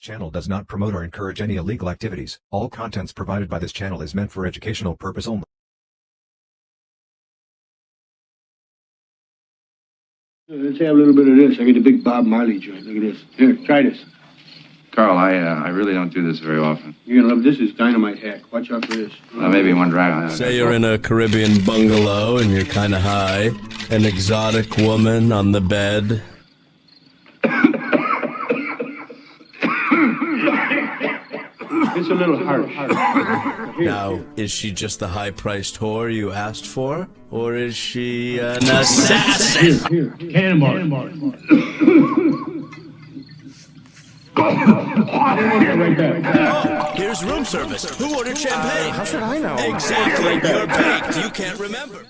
Channel does not promote or encourage any illegal activities. All contents provided by this channel is meant for educational purpose only. Let's have a little bit of this. I get a big Bob Marley joint. Look at this. Here, try this. Carl, I really don't do this very often. You're gonna love this. Is dynamite hack. Watch out for this. Maybe one drag. Say you're in a Caribbean bungalow and you're kind of high. An exotic woman on the bed. It's a little harsh. Now, is she just the high-priced whore you asked for? Or is she an assassin? Here. Cannonball. Right back. Here's room service. Who ordered champagne? How should I know? Exactly. You're baked. You can't remember.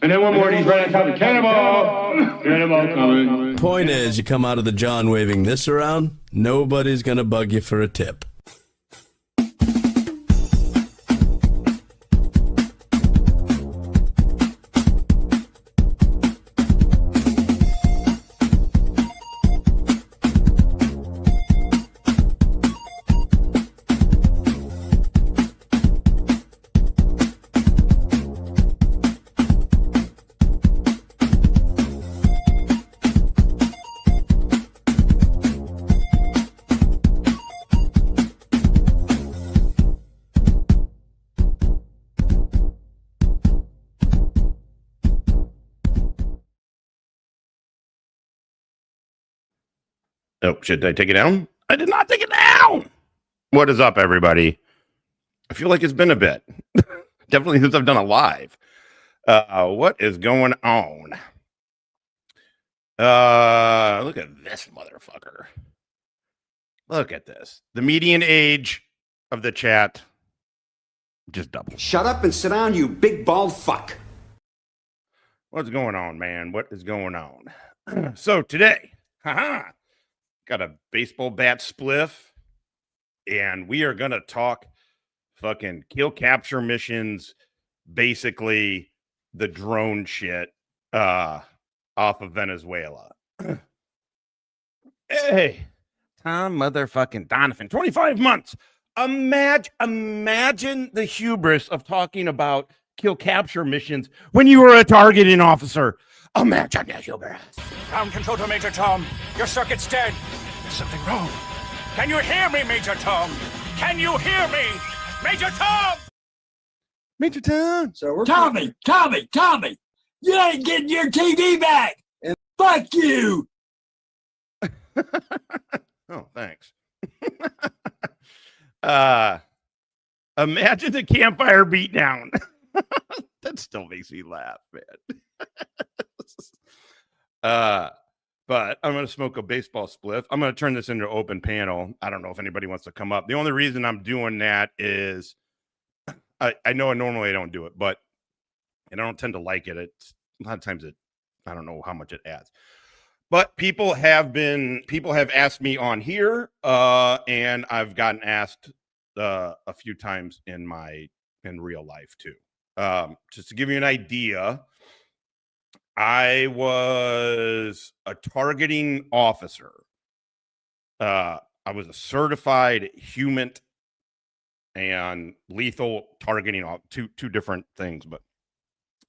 And then one more, and he's right on top of Cannonball. Cannonball coming. Point is, you come out of the John waving this around, nobody's gonna bug you for a tip. Oh, should I take it down? I did not take it down. What is up, everybody? I feel like it's been a bit. Definitely since I've done a live. What is going on? Look at this motherfucker. Look at this. The median age of the chat just doubled. Shut up and sit down, you big bald fuck. What's going on, man? What is going on? So today, got a baseball bat spliff, and we are gonna talk fucking kill capture missions, basically the drone shit off of Venezuela. Hey, Tom motherfucking Donovan, 25 months. Imagine the hubris of talking about kill capture missions when you were a targeting officer. Imagine the hubris. Ground control to Major Tom. Your circuit's dead. There's something wrong. Can you hear me, Major Tom? Can you hear me? Major Tom! Major Tom. So we're Tommy! You ain't getting your TV back! And fuck you! Oh, thanks. Imagine the campfire beatdown. That still makes me laugh, man. But I'm going to smoke a baseball spliff. I'm going to turn this into an open panel. I don't know if anybody wants to come up. The only reason I'm doing that is I know normally I don't do it, but and I don't tend to like it. It's a lot of times I don't know how much it adds. But people have asked me on here, and I've gotten asked a few times in real life too. Just to give you an idea, I was a targeting officer. I was a certified HUMINT and lethal targeting, two different things, but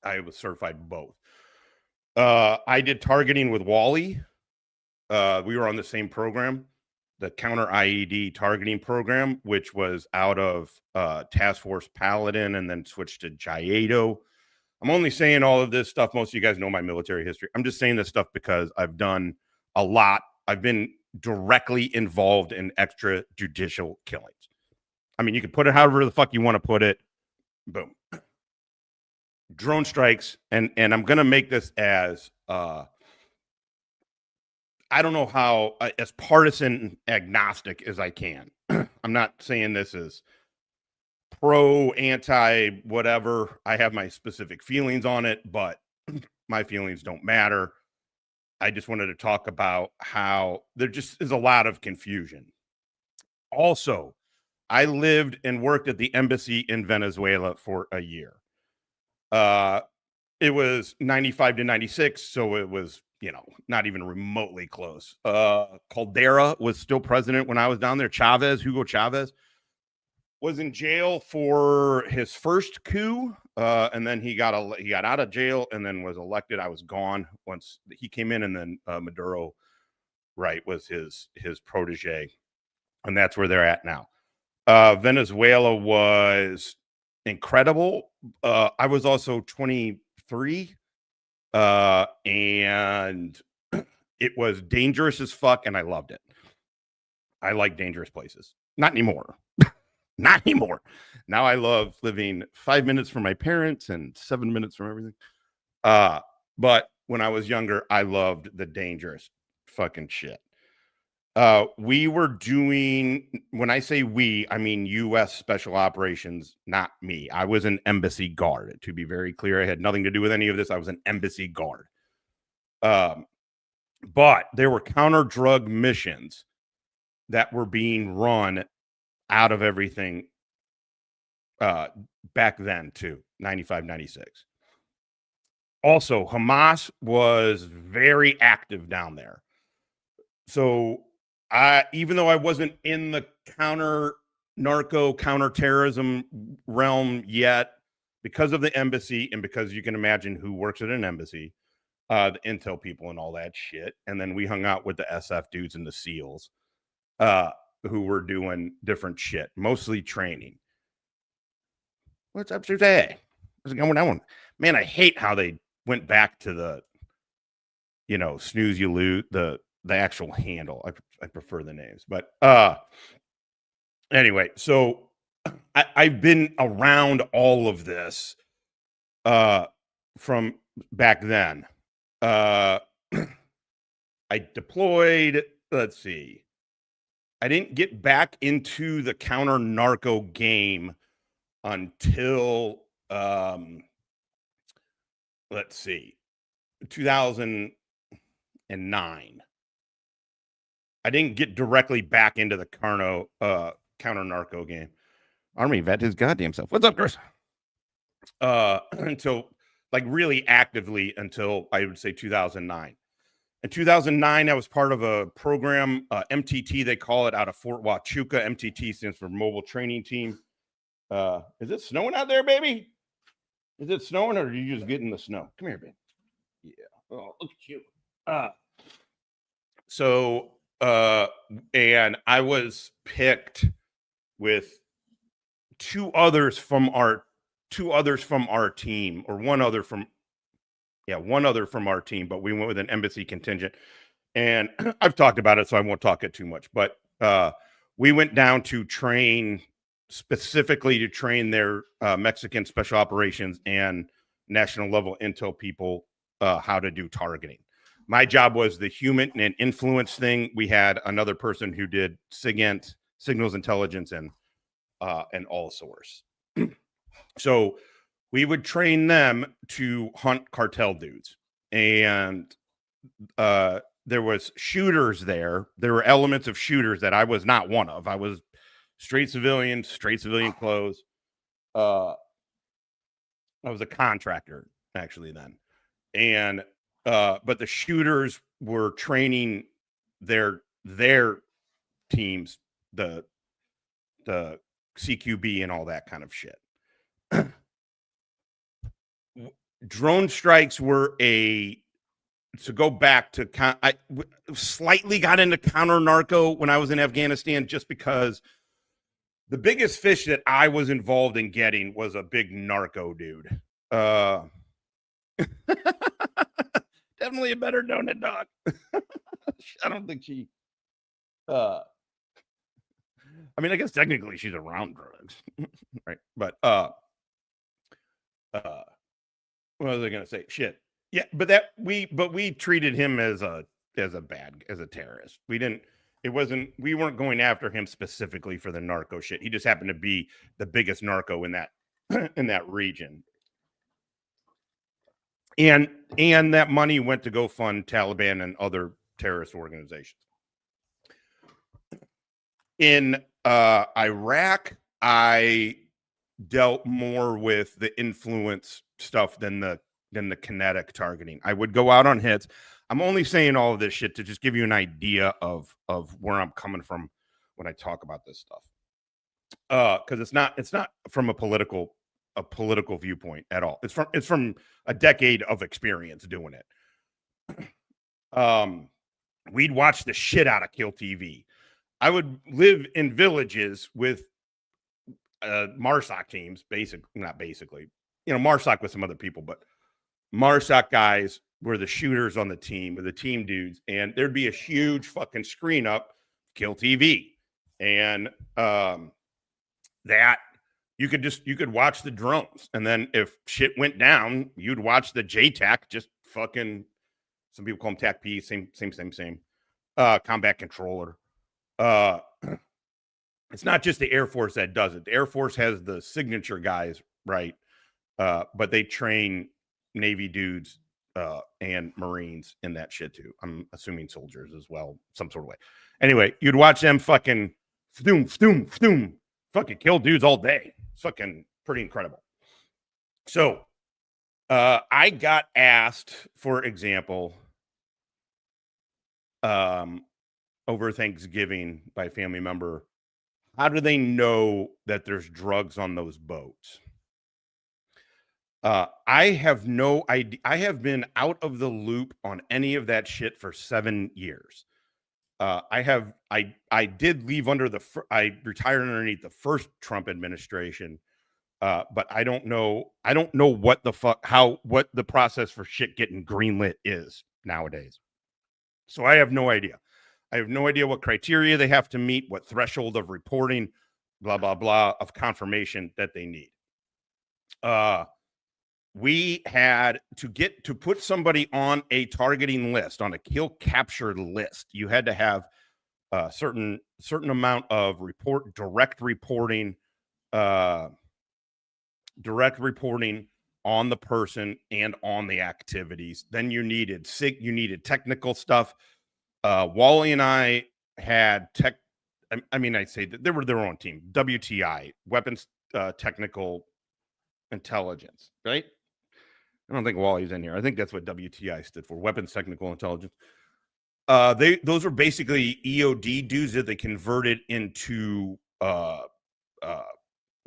I was certified both. I did targeting with Wally. We were on the same program, the counter-IED targeting program, which was out of Task Force Paladin and then switched to Jiedo. I'm only saying all of this stuff. Most of you guys know my military history. I'm just saying this stuff because I've done a lot. I've been directly involved in extrajudicial killings. I mean, you can put it however the fuck you want to put it. Boom. Drone strikes. And I'm going to make this as, I don't know how, as partisan agnostic as I can. I'm not saying this is pro, anti, whatever. I have my specific feelings on it, but my feelings don't matter. I just wanted to talk about how there just is a lot of confusion. Also, I lived and worked at the embassy in Venezuela for a year. It was 95 to 96, so it was, not even remotely close. Caldera was still president when I was down there. Hugo Chavez was in jail for his first coup, and then he got out of jail and then was elected. I was gone once he came in, and then Maduro, right, was his protege, and that's where they're at now. Venezuela was incredible. I was also 23, and it was dangerous as fuck, and I loved it. I like dangerous places. Not anymore. Not anymore. Now I love living 5 minutes from my parents and 7 minutes from everything. But when I was younger, I loved the dangerous fucking shit. We were doing, when I say we, I mean U.S. Special Operations, not me. I was an embassy guard. To be very clear, I had nothing to do with any of this. I was an embassy guard. But there were counter-drug missions that were being run out of everything back then, too, 95, 96. Also, Hamas was very active down there. So even though I wasn't in the counter-narco, counter-terrorism realm yet, because of the embassy and because you can imagine who works at an embassy, the intel people and all that shit. And then we hung out with the SF dudes and the SEALs who were doing different shit, mostly training. What's up, Susie? What's going on? Man, I hate how they went back to the, snooze you lose, the actual handle. I prefer the names. But anyway, so I've been around all of this from back then. I deployed, let's see. I didn't get back into the counter-narco game until, let's see, 2009. I didn't get directly back into the counter-narco game. Army vet his goddamn self. What's up, Chris? Until, really actively until, I would say, 2009. In 2009, I was part of a program, MTT, they call it, out of Fort Huachuca. MTT stands for Mobile Training Team. Is it snowing out there, baby? Is it snowing, or are you just getting the snow? Come here, baby. Yeah. Oh, look at you. And I was picked with two others from our team, or one other from our team, but we went with an embassy contingent. And I've talked about it, so I won't talk it too much. But we went down to specifically to train their Mexican special operations and national level intel people how to do targeting. My job was the HUMINT and influence thing. We had another person who did SIGINT, signals intelligence, and all source. So we would train them to hunt cartel dudes. And there was shooters there. There were elements of shooters that I was not one of. I was straight civilian clothes. I was a contractor, actually, then. And but the shooters were training their teams, the CQB and all that kind of shit. Drone strikes were to go back to, I slightly got into counter-narco when I was in Afghanistan, just because the biggest fish that I was involved in getting was a big narco dude. Definitely a better donut dog. I don't think she, I guess technically she's around drugs, right? But, what was I going to say? Shit. Yeah, but we treated him as a terrorist. We weren't going after him specifically for the narco shit. He just happened to be the biggest narco in that region. And that money went to go fund Taliban and other terrorist organizations. In Iraq, I dealt more with the influence stuff than the kinetic targeting. I would go out on hits. I'm only saying all of this shit to just give you an idea of where I'm coming from when I talk about this stuff. Because it's not from a political viewpoint at all. It's from a decade of experience doing it. We'd watch the shit out of Kill TV. I would live in villages with MARSOC teams, not basically, MARSOC with some other people, but MARSOC guys were the shooters on the team, or the team dudes, and there'd be a huge fucking screen up, Kill TV, and that you could watch the drones, and then if shit went down, you'd watch the JTAC, just fucking, some people call them TAC-P, same combat controller. It's not just the Air Force that does it. The Air Force has the signature guys, right? But they train Navy dudes and Marines in that shit too. I'm assuming soldiers as well, some sort of way. Anyway, you'd watch them fucking fucking kill dudes all day. It's fucking pretty incredible. So I got asked, for example, over Thanksgiving by a family member, how do they know that there's drugs on those boats? I have no idea. I have been out of the loop on any of that shit for 7 years. I did leave under I retired underneath the first Trump administration. But I don't know what the fuck, what the process for shit getting greenlit is nowadays. So I have no idea. I have no idea what criteria they have to meet, what threshold of reporting, blah, blah, blah, of confirmation that they need. We had to put somebody on a targeting list, on a kill capture list. You had to have a certain amount of direct reporting on the person and on the activities. Then you needed technical stuff. Wally and I had I'd say that they were their own team, WTI, Weapons Technical Intelligence, right? I don't think Wally's in here. I think that's what WTI stood for, Weapons Technical Intelligence. Those were basically EOD dudes that they converted into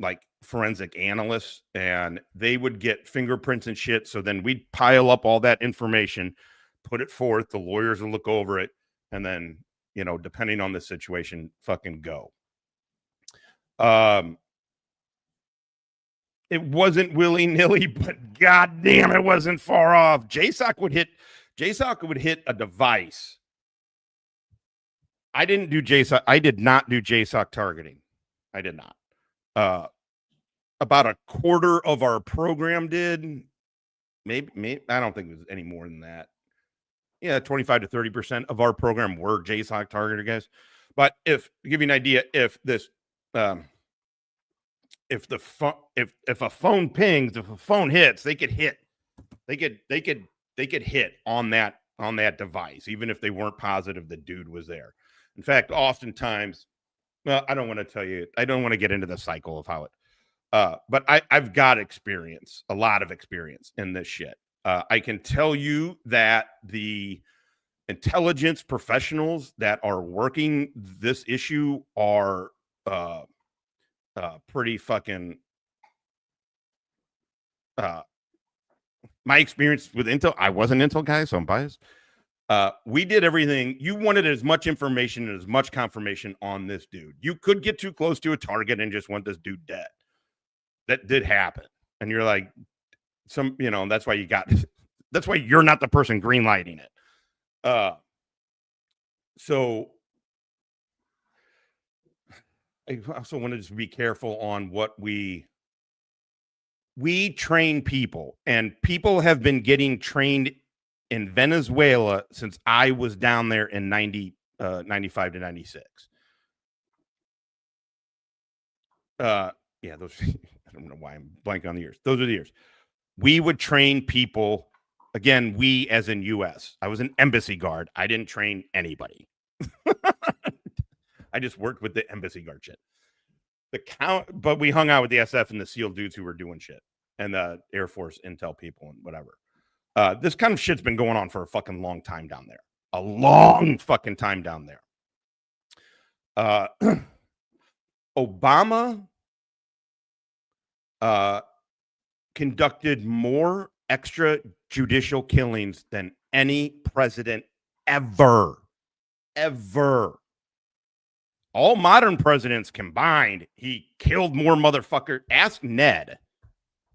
like forensic analysts, and they would get fingerprints and shit. So then we'd pile up all that information, put it forth. The lawyers would look over it, and then, depending on the situation, fucking go. It wasn't willy-nilly, but goddamn, it wasn't far off. JSOC would hit a device. I didn't do JSOC. I did not do JSOC targeting. I did not. About a quarter of our program did. Maybe I don't think it was any more than that. Yeah, 25 to 30% of our program were JSOC targeted guys. But to give you an idea, if a phone pings, if a phone hits, they could hit on that device, even if they weren't positive the dude was there. In fact, oftentimes, well, I don't want to tell you, I don't want to get into the cycle of how it, but I've got experience, a lot of experience in this shit. I can tell you that the intelligence professionals that are working this issue are pretty fucking my experience with Intel, I was an Intel guy, so I'm biased. We did everything. You wanted as much information and as much confirmation on this dude. You could get too close to a target and just want this dude dead. That did happen. And you're like, that's why that's why you're not the person greenlighting it. So I also wanted to be careful on what we train people, and people have been getting trained in Venezuela since I was down there in 95 to 96. Yeah, those, I don't know why I'm blanking on the years. Those are the years. We would train people, again, we as in US. I was an embassy guard. I didn't train anybody. I just worked with the embassy guard shit. But we hung out with the SF and the SEAL dudes who were doing shit, and the Air Force intel people and whatever. This kind of shit's been going on for a fucking long time down there. A long fucking time down there. Obama conducted more extrajudicial killings than any president ever. All modern presidents combined, he killed more motherfuckers. Ask Ned.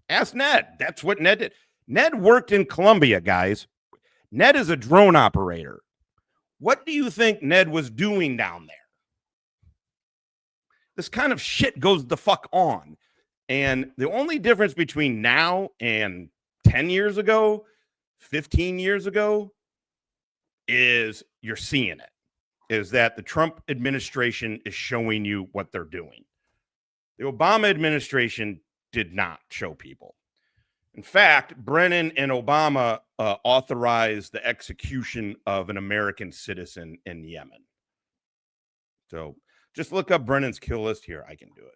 That's what Ned did. Ned worked in Colombia, guys. Ned is a drone operator. What do you think Ned was doing down there? This kind of shit goes the fuck on. And the only difference between now and 10 years ago, 15 years ago, is you're seeing it. Is that the Trump administration is showing you what they're doing. The Obama administration did not show people. In fact, Brennan and Obama authorized the execution of an American citizen in Yemen. So just look up Brennan's kill list here. I can do it.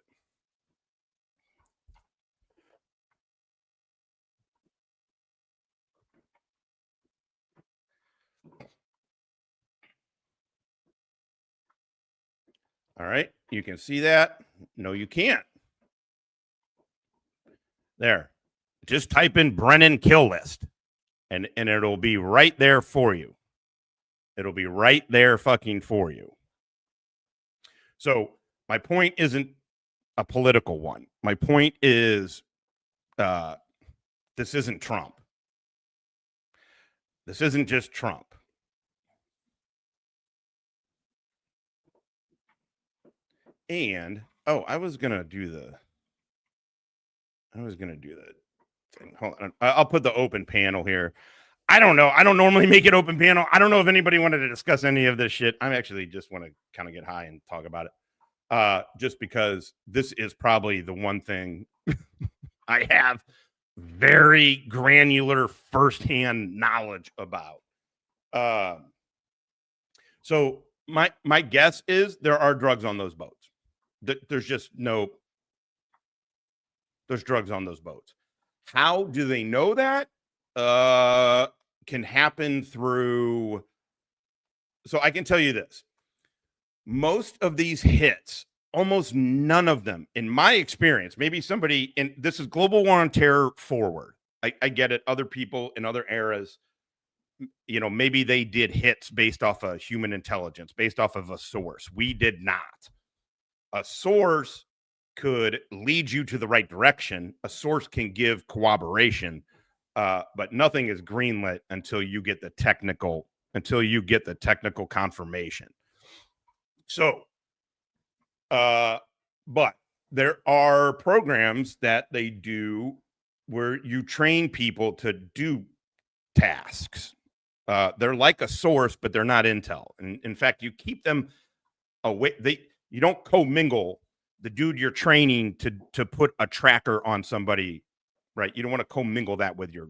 All right. You can see that. No, you can't. There. Just type in Brennan kill list and it'll be right there for you. It'll be right there fucking for you. So my point isn't a political one. My point is this isn't Trump. This isn't just Trump. And, I was going to do the thing. Hold on. I'll put the open panel here. I don't know. I don't normally make it open panel. I don't know if anybody wanted to discuss any of this shit. I actually just want to kind of get high and talk about it. Just because this is probably the one thing I have very granular firsthand knowledge about. So my guess is there are drugs on those boats. There's drugs on those boats. How do they know that? Can happen through. So I can tell you this. Most of these hits, almost none of them, in my experience, maybe somebody, and this is global war on terror forward. I get it. Other people in other eras, maybe they did hits based off of human intelligence, based off of a source. We did not. A source could lead you to the right direction. A source can give corroboration, but nothing is greenlit until you get the technical confirmation. So, but there are programs that they do where you train people to do tasks. They're like a source, but they're not intel. And in fact, you keep them away. You don't commingle the dude you're training to put a tracker on somebody, right? You don't want to commingle that with your.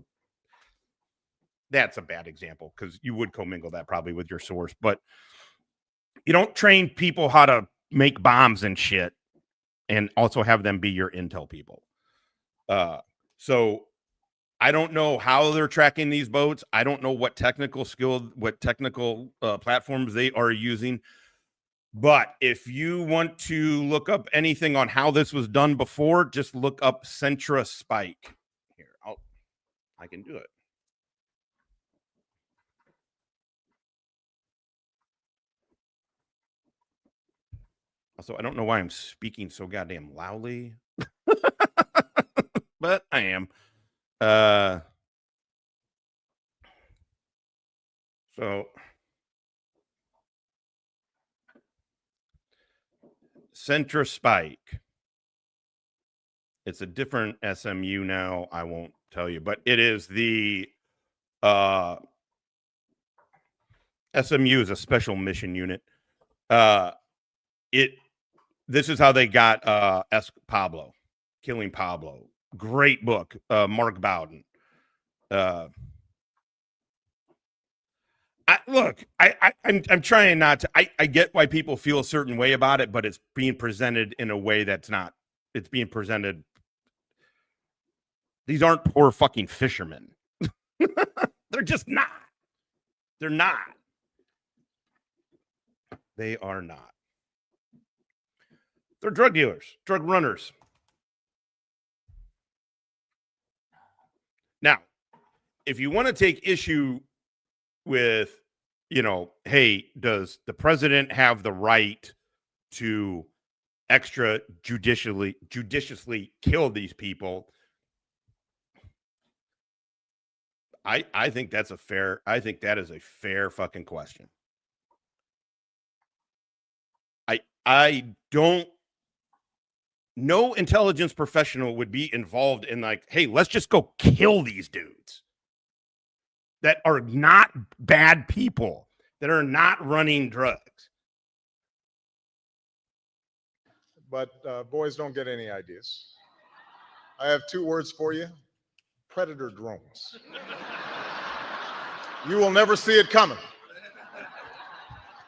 That's a bad example because you would commingle that probably with your source, but you don't train people how to make bombs and shit and also have them be your intel people. So I don't know how they're tracking these boats. I don't know what technical platforms they are using. But if you want to look up anything on how this was done before, just look up Centra Spike. Here, I can do it. Also, I don't know why I'm speaking so goddamn loudly, but I am. So Centra Spike. It's a different SMU now. I won't tell you, but it is the SMU is a special mission unit. This is how they got Pablo, Killing Pablo. Great book, Mark Bowden. I'm trying not to. I get why people feel a certain way about it, but it's being presented in a way that's not. It's being presented. These aren't poor fucking fishermen. They're just not. They're not. They are not. They're drug dealers, drug runners. Now, if you want to take issue with, hey, does the president have the right to judiciously kill these people? I think that is a fair fucking question. No intelligence professional would be involved in like, hey, let's just go kill these dudes that are not bad people, that are not running drugs. But boys don't get any ideas. I have 2 words for you: predator drones. You will never see it coming.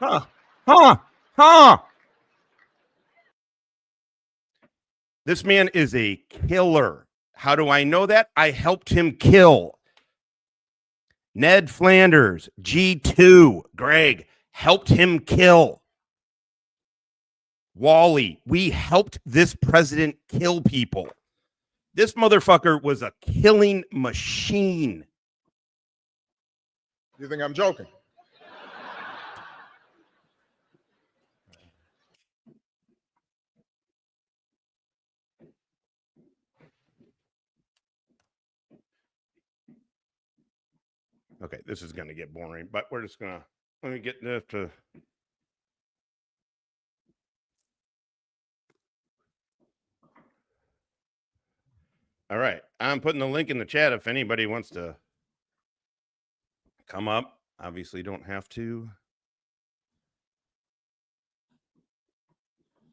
Huh. This man is a killer. How do I know that? I helped him kill. Ned Flanders, G2, Greg, helped him kill. Wally, we helped this president kill people. This motherfucker was a killing machine. You think I'm joking? Okay, this is going to get boring, but we're just going to, let me get this to. All right, I'm putting the link in the chat if anybody wants to come up. Obviously, don't have to.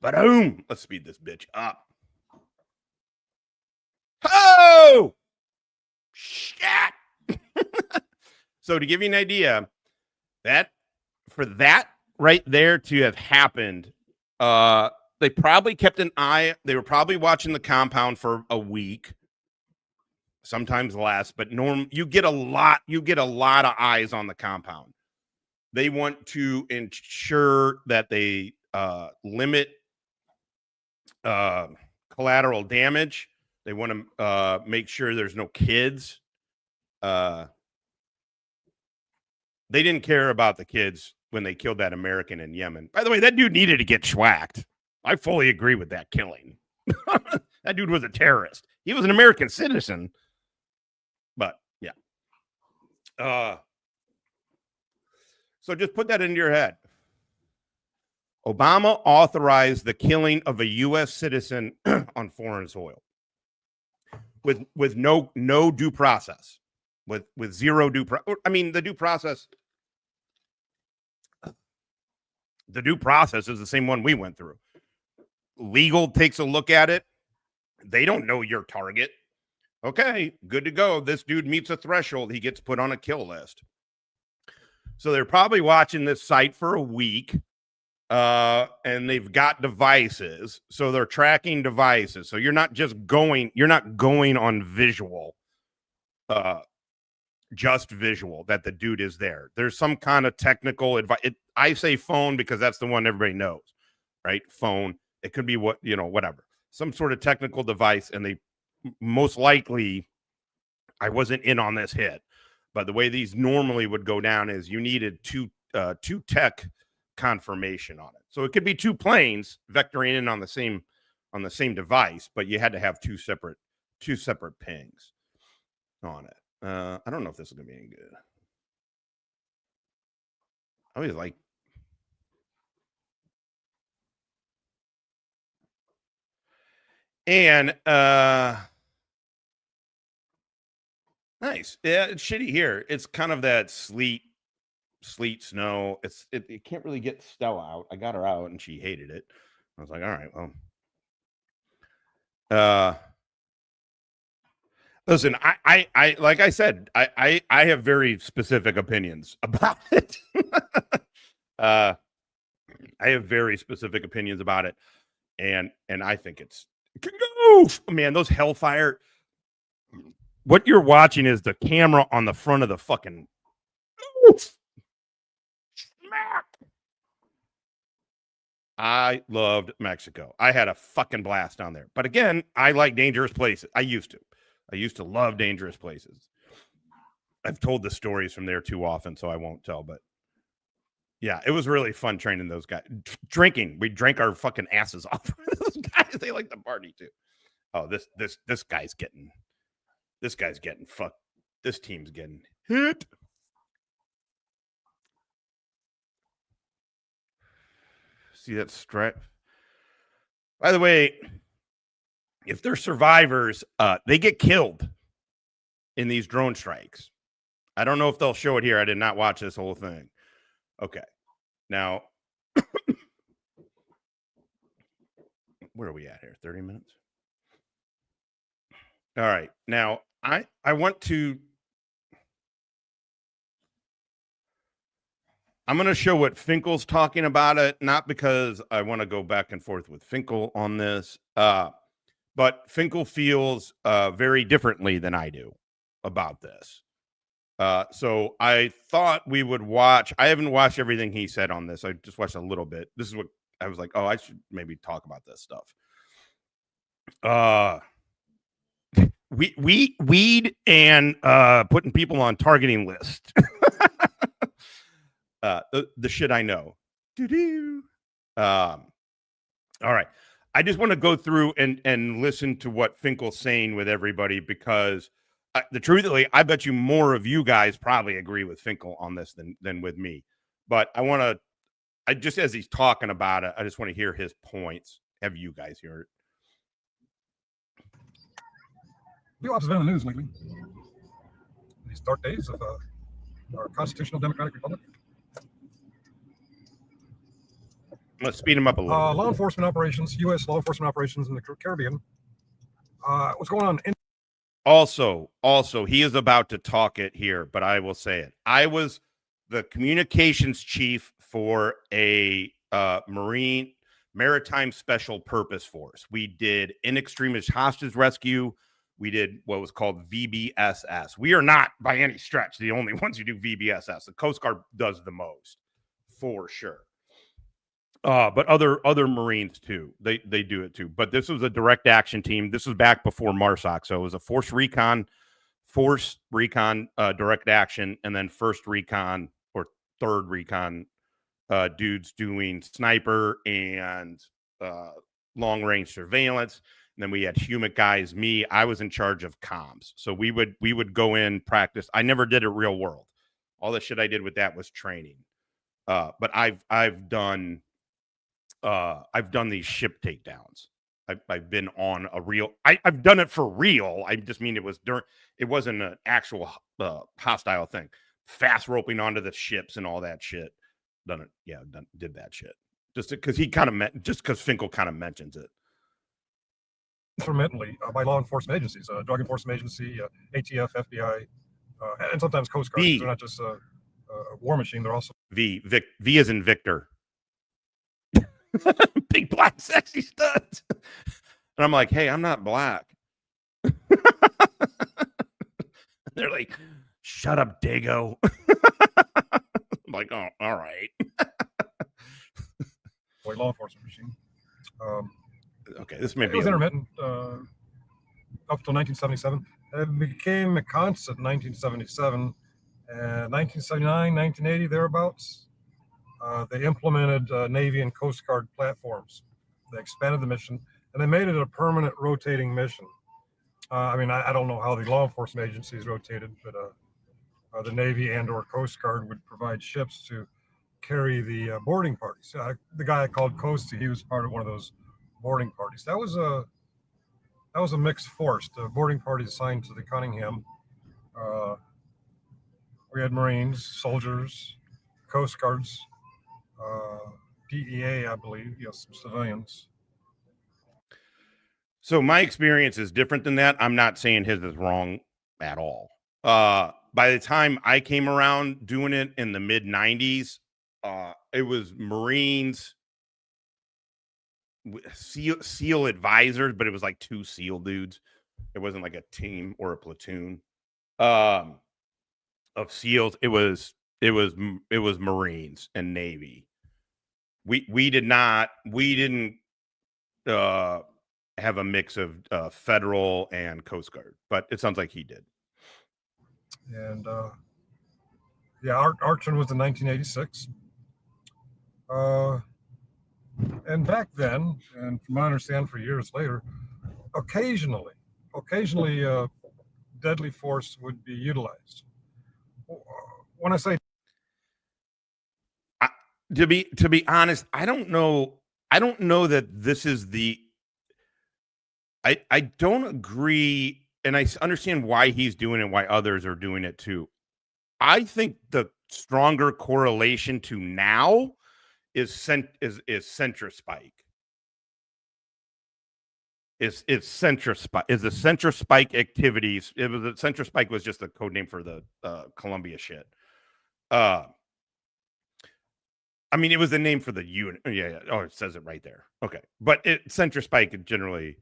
Boom! Let's speed this bitch up. Oh! Shit! So to give you an idea, that for that right there to have happened, they probably kept an eye. They were probably watching the compound for a week, sometimes less. But you get a lot of eyes on the compound. They want to ensure that they limit collateral damage. They want to make sure there's no kids. They didn't care about the kids when they killed that American in Yemen. By the way, that dude needed to get schwacked. I fully agree with that killing. That dude was a terrorist. He was an American citizen. But, yeah. So just put that into your head. Obama authorized the killing of a U.S. citizen on foreign soil with no due process. With zero due process. I mean, the due process is the same one we went through. Legal takes a look at it. They don't know your target. Okay, good to go. This dude meets a threshold. He gets put on a kill list. So they're probably watching this site for a week, and they've got devices. So they're tracking devices. So you're not going on visual. Just visual that the dude is there. There's some kind of technical advice. I say phone because that's the one everybody knows, right? Phone. It could be whatever. Some sort of technical device. And they most likely, I wasn't in on this hit, but the way these normally would go down is you needed two tech confirmation on it. So it could be 2 planes vectoring in on the same device, but you had to have two separate pings on it. I don't know if this is gonna be any good. I always like. And nice. Yeah, it's shitty here. It's kind of that sleet, snow. It can't really get Stella out. I got her out and she hated it. I was like, all right, well. Listen, I like I said, I have very specific opinions about it. I have very specific opinions about it, and I think it can go. Man, those Hellfire what you're watching is the camera on the front of the fucking smack. I loved Mexico. I had a fucking blast down there. But again, I like dangerous places. I used to love dangerous places. I've told the stories from there too often, so I won't tell. But yeah, it was really fun training those guys. Drinking, we drank our fucking asses off. Those guys, they like to party too. Oh, this guy's getting fucked. This team's getting hit. See that stripe? By the way, if they're survivors, they get killed in these drone strikes. I don't know if they'll show it here. I did not watch this whole thing. Okay. Now, where are we at here? 30 minutes? All right. Now, I want to... I'm going to show what Finkel's talking about it, not because I want to go back and forth with Finkel on this, but Finkel feels very differently than I do about this. So I thought we would watch. I haven't watched everything he said on this. I just watched a little bit. This is what I was like, oh, I should maybe talk about this stuff. Weed and putting people on targeting lists. The shit I know. All right. I just want to go through and listen to what Finkel's saying with everybody, because truthfully, I bet you more of you guys probably agree with Finkel on this than with me. But I just, as he's talking about it, I just want to hear his points. Have you guys hear it? The opposite been in the news lately. These dark days of our constitutional democratic republic. Let's speed him up a little. Law enforcement operations, U.S. law enforcement operations in the Caribbean. What's going on? Also, he is about to talk it here, but I will say it. I was the communications chief for a maritime special purpose force. We did in extremis hostage rescue. We did what was called VBSS. We are not by any stretch the only ones who do VBSS. The Coast Guard does the most, for sure. But other Marines too. They do it too. But this was a direct action team. This was back before MARSOC, so it was a force recon, direct action, and then first recon or third recon dudes doing sniper and long range surveillance. And then we had HUMINT guys. I was in charge of comms. So we would go in, practice. I never did it real world. All the shit I did with that was training. But I've done these ship takedowns. I've been on a real. I've done it for real. I just mean it wasn't an actual hostile thing. Fast roping onto the ships and all that shit. Did that shit. Just because Finkel kind of mentions it. Instrumentally by law enforcement agencies, Drug Enforcement Agency, ATF, FBI, and sometimes Coast Guard. They're not just a war machine. They're also V as in Victor. Big black sexy studs. And I'm like, hey, I'm not black. They're like, shut up, Dago. I'm like, oh, all right. Law enforcement machine. Okay, this may be it was intermittent up until 1977. It became a constant in 1977. And 1979, 1980, thereabouts, they implemented Navy and Coast Guard platforms. They expanded the mission, and they made it a permanent rotating mission. I don't know how the law enforcement agencies rotated, but the Navy and or Coast Guard would provide ships to carry the boarding parties. The guy I called Coastie, he was part of one of those boarding parties. That was a mixed force. The boarding party assigned to the Cunningham. We had Marines, soldiers, Coast Guards, DEA, I believe, some civilians. So my experience is different than that. I'm not saying his is wrong at all. By the time I came around doing it in the mid 90s, it was Marines, SEAL advisors, but it was like 2 SEAL dudes. It wasn't like a team or a platoon of SEALs. It was Marines and Navy. We didn't have a mix of federal and Coast Guard, but it sounds like he did. And yeah, Archer was in 1986. And back then, and from what I understand for years later, occasionally, deadly force would be utilized. When I say, to be honest, I don't know that this is the. I don't agree, and I understand why he's doing it, why others are doing it too. I think the stronger correlation to now is centrospike. Is the centrospike activities? The centrospike was just the code name for the Columbia shit. I mean, it was the name for the unit. Yeah. Oh, it says it right there. Okay, but centrospike generally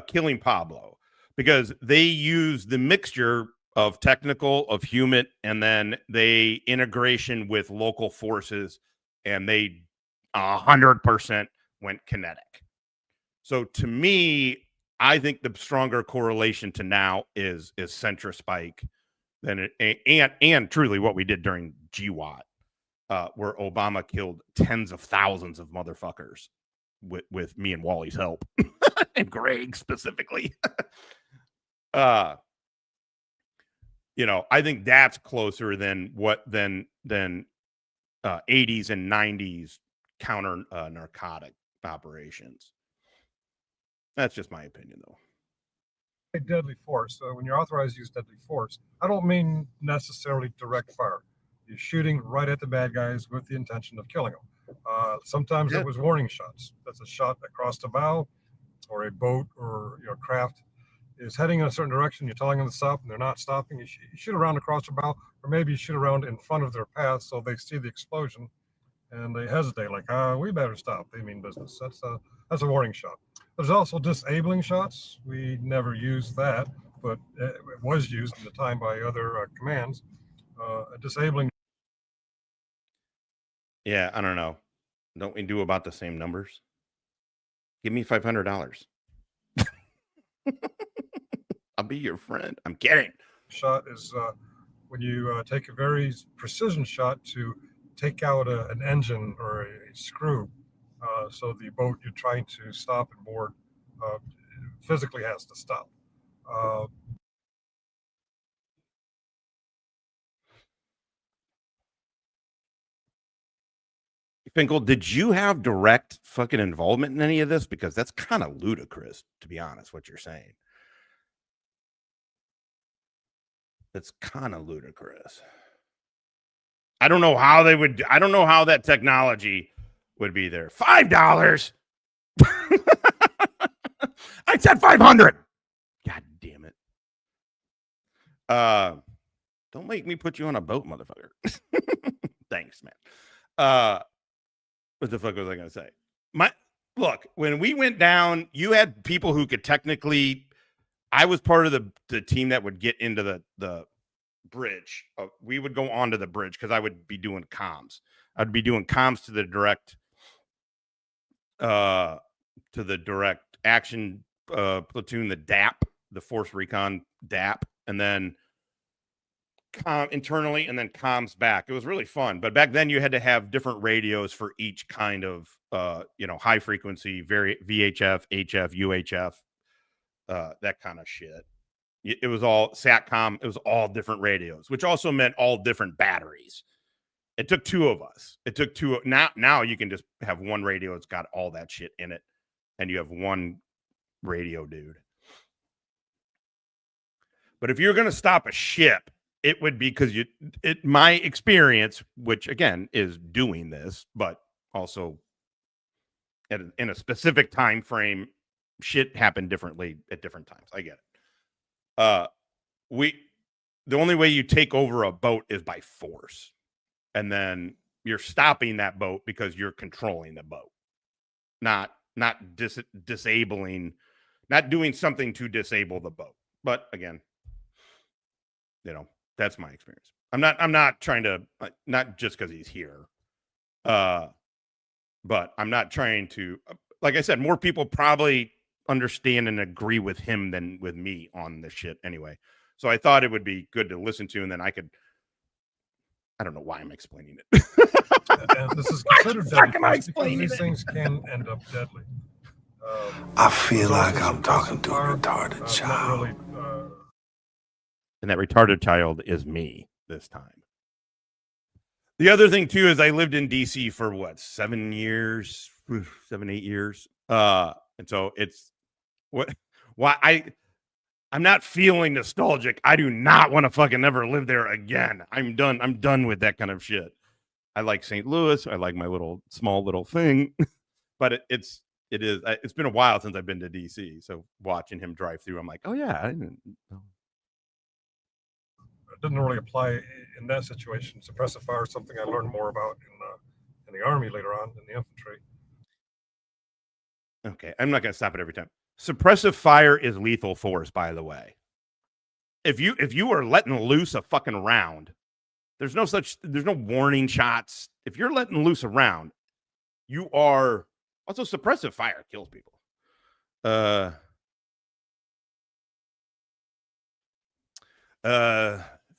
killing Pablo because they use the mixture of technical, of HUMINT, and then they integration with local forces, and they 100% went kinetic. So to me, I think the stronger correlation to now is centrospike than it, and truly what we did during GWAT, where Obama killed tens of thousands of motherfuckers with me and Wally's help, and Greg specifically. I think that's closer than 80s and 90s counter narcotic operations. That's just my opinion, though. Deadly force. When you're authorized to use deadly force, I don't mean necessarily direct fire. You're shooting right at the bad guys with the intention of killing them. Sometimes it was warning shots. That's a shot across the bow, or a boat or craft is heading in a certain direction. You're telling them to stop, and they're not stopping. You shoot around across the bow, or maybe you shoot around in front of their path so they see the explosion and they hesitate, like, we better stop. They mean business. That's a warning shot. There's also disabling shots. We never used that, but it was used at the time by other commands. A disabling. Yeah, I don't know. Don't we do about the same numbers? Give me $500. I'll be your friend. I'm kidding. Shot is when you take a very precision shot to take out an engine or a screw. So the boat you're trying to stop and board physically has to stop. Finkel, did you have direct fucking involvement in any of this? Because that's kind of ludicrous, to be honest, what you're saying. That's kind of ludicrous. I don't know how that technology would be there. $5. I said 500. God damn it. Don't make me put you on a boat, motherfucker. Thanks, man. What the fuck was I going to say? Look, when we went down, you had people who could technically, I was part of the team that would get into the bridge. We would go onto the bridge because I would be doing comms. I'd be doing comms to the direct action platoon, the DAP, the Force Recon DAP, and then internally, and then comms back. It was really fun. But back then you had to have different radios for each kind of high frequency, VHF, HF, UHF, that kind of shit. It was all SATCOM. It was all different radios, which also meant all different batteries. It took two of us. It took two. Now you can just have one radio. It's got all that shit in it, and you have one radio dude. But if you're going to stop a ship, it would be because my experience, which again is doing this, but also in a specific time frame, shit happened differently at different times. I get it. The only way you take over a boat is by force, and then you're stopping that boat because you're controlling the boat, not disabling not doing something to disable the boat. But again, that's my experience. I'm not trying to, not just because he's here, but I'm not trying to, like I said, more people probably understand and agree with him than with me on this shit anyway. So I thought it would be good to listen to, and then I don't know why I'm explaining it. And this is considered deadly because these things can end up deadly. I feel like I'm talking to a retarded child. Really, and that retarded child is me this time. The other thing too is I lived in DC for 7 years, 7, 8 years. And so it's I'm not feeling nostalgic. I do not want to fucking never live there again. I'm done with that kind of shit. I like St. Louis. I like my small little thing, but it's been a while since I've been to DC. So watching him drive through, I'm like, oh yeah, I didn't know. It doesn't really apply in that situation. Suppressive fire is something I learned more about in the Army later on, in the infantry. Okay, I'm not going to stop it every time. Suppressive fire is lethal force, by the way. If you are letting loose a fucking round, there's no warning shots. If you're letting loose a round, you are also suppressive fire kills people.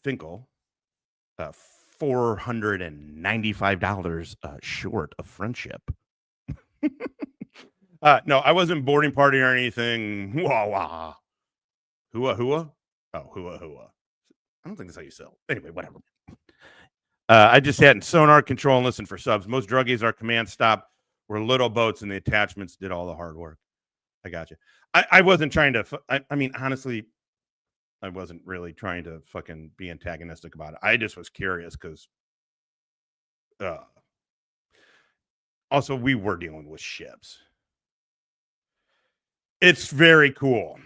Finkel, $495 short of friendship. No, I wasn't boarding party or anything. Wah. Hua. Oh, hua. I don't think that's how you sell. Anyway, whatever. I just had sonar control and listen for subs. Most druggies, our command stop were little boats and the attachments did all the hard work. I got you. I wasn't trying to, I mean, honestly, I wasn't really trying to fucking be antagonistic about it. I just was curious because also we were dealing with ships. It's very cool.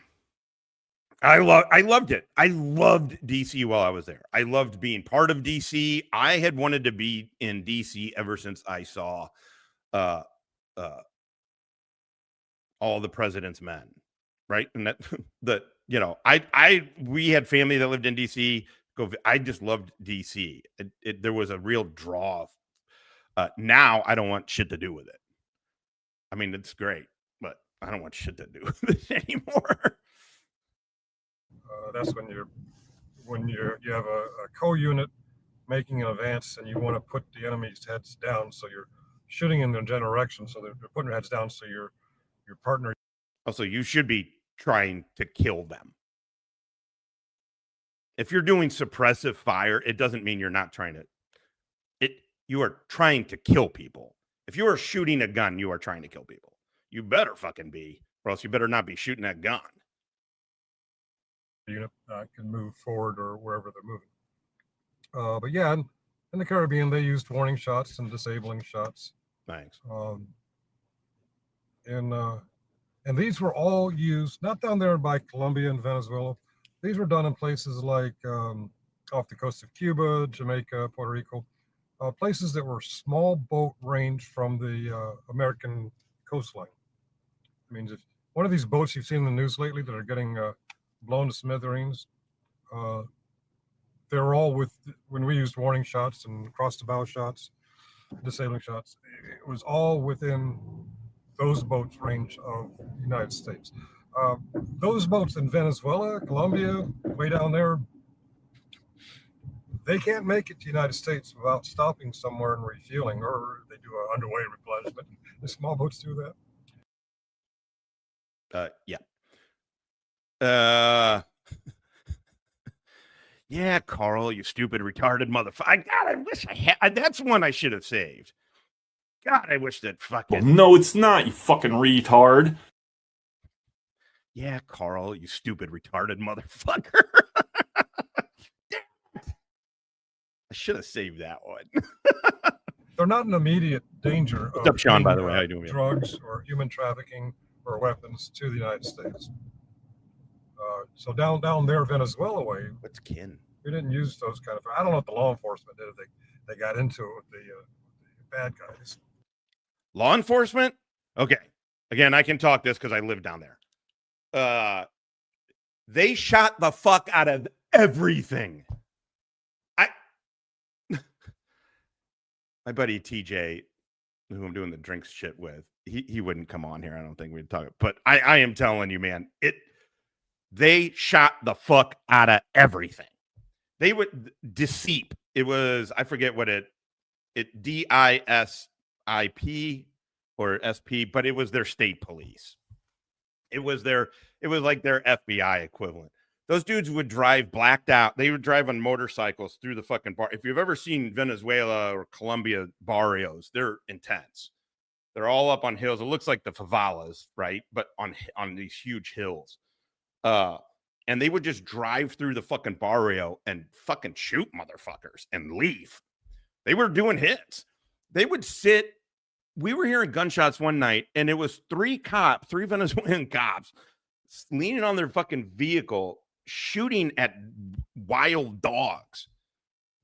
I loved it. I loved DC while I was there. I loved being part of DC. I had wanted to be in DC ever since I saw All the President's Men, right? And that we had family that lived in DC. I just loved DC. There was a real draw. Now I don't want shit to do with it. I mean, it's great, but I don't want shit to do with it anymore. That's when you have a co-unit making an advance and you want to put the enemy's heads down, so you're shooting in their general direction, so they're putting their heads down, so your partner. Also, you should be trying to kill them. If you're doing suppressive fire, it doesn't mean you're not trying to. You are trying to kill people. If you are shooting a gun, you are trying to kill people. You better fucking be, or else you better not be shooting that gun. Unit can move forward or wherever they're moving. But yeah, in the Caribbean, they used warning shots and disabling shots. Thanks. And these were all used, not down there by Colombia and Venezuela. These were done in places like off the coast of Cuba, Jamaica, Puerto Rico, places that were small boat range from the American coastline. I mean, if one of these boats you've seen in the news lately that are getting blown to smithereens, they're all when we used warning shots and cross the bow shots, disabling shots, it was all within those boats' range of the United States. Those boats in Venezuela, Colombia, way down there, they can't make it to the United States without stopping somewhere and refueling, or they do an underway replenishment. The small boats do that. Yeah. Yeah, Carl, you stupid, retarded motherfucker. God, I wish I had. That's one I should have saved. God, I wish that fucking. Well, no, it's not, you fucking retard. Yeah, Carl, you stupid, retarded motherfucker. I should have saved that one. They're not in immediate danger What's up, Sean, by the way? How you doing? Drugs or human trafficking or weapons to the United States. So down there, Venezuela way. What's kin? We didn't use those kind of. I don't know what the law enforcement did. They got into it with the bad guys. Law enforcement? Okay. Again, I can talk this because I live down there. They shot the fuck out of everything. My buddy TJ, who I'm doing the drinks shit with, he wouldn't come on here. I don't think we'd talk. But I am telling you, man, they shot the fuck out of everything. They would seep. It was, I forget what it DISIP or SP, but it was their state police. It was like their FBI equivalent. Those dudes would drive blacked out. They would drive on motorcycles through the fucking bar. If you've ever seen Venezuela or Colombia barrios, they're intense. They're all up on hills. It looks like the favelas, right? But on these huge hills. And they would just drive through the fucking barrio and fucking shoot motherfuckers and leave. They were doing hits. They would sit. We were hearing gunshots one night, and it was three Venezuelan cops leaning on their fucking vehicle, shooting at wild dogs.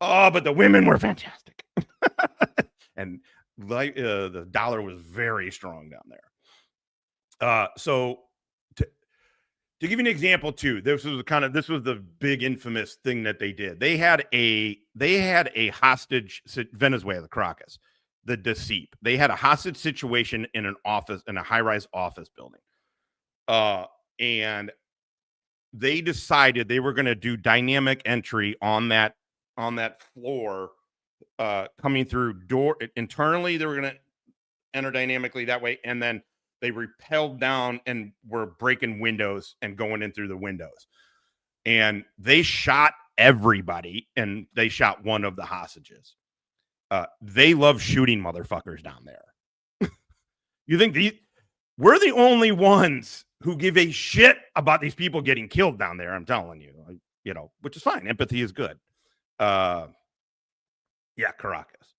Oh, but the women were fantastic. And the dollar was very strong down there. So to give you an example too, this was the big infamous thing that they did. They had a hostage, Venezuela, Caracas, the seep. They had a hostage situation in an office, in a high-rise office building. And they decided they were going to do dynamic entry on that floor, coming through door internally. They were going to enter dynamically that way, and then they rappelled down and were breaking windows and going in through the windows. And they shot everybody, and they shot one of the hostages. They love shooting motherfuckers down there. You think we're the only ones who give a shit about these people getting killed down there? I'm telling you, which is fine. Empathy is good. Yeah, Caracas.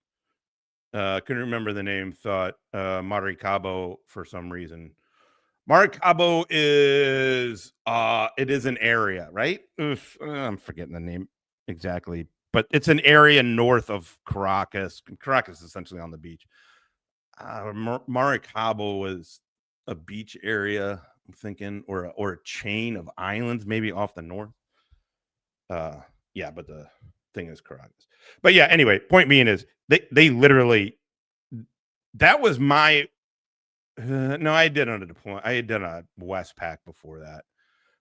Couldn't remember the name. Thought Maracaibo for some reason. Maracaibo is it is an area, right? Oof, I'm forgetting the name exactly, but it's an area north of Caracas. Caracas is essentially on the beach. Maracaibo was a beach area, I'm thinking, or a chain of islands, maybe off the north. Yeah, but the thing is Caracas. But yeah, anyway, point being is they literally, that was my no, I did on a deployment. I had done a Westpac before that,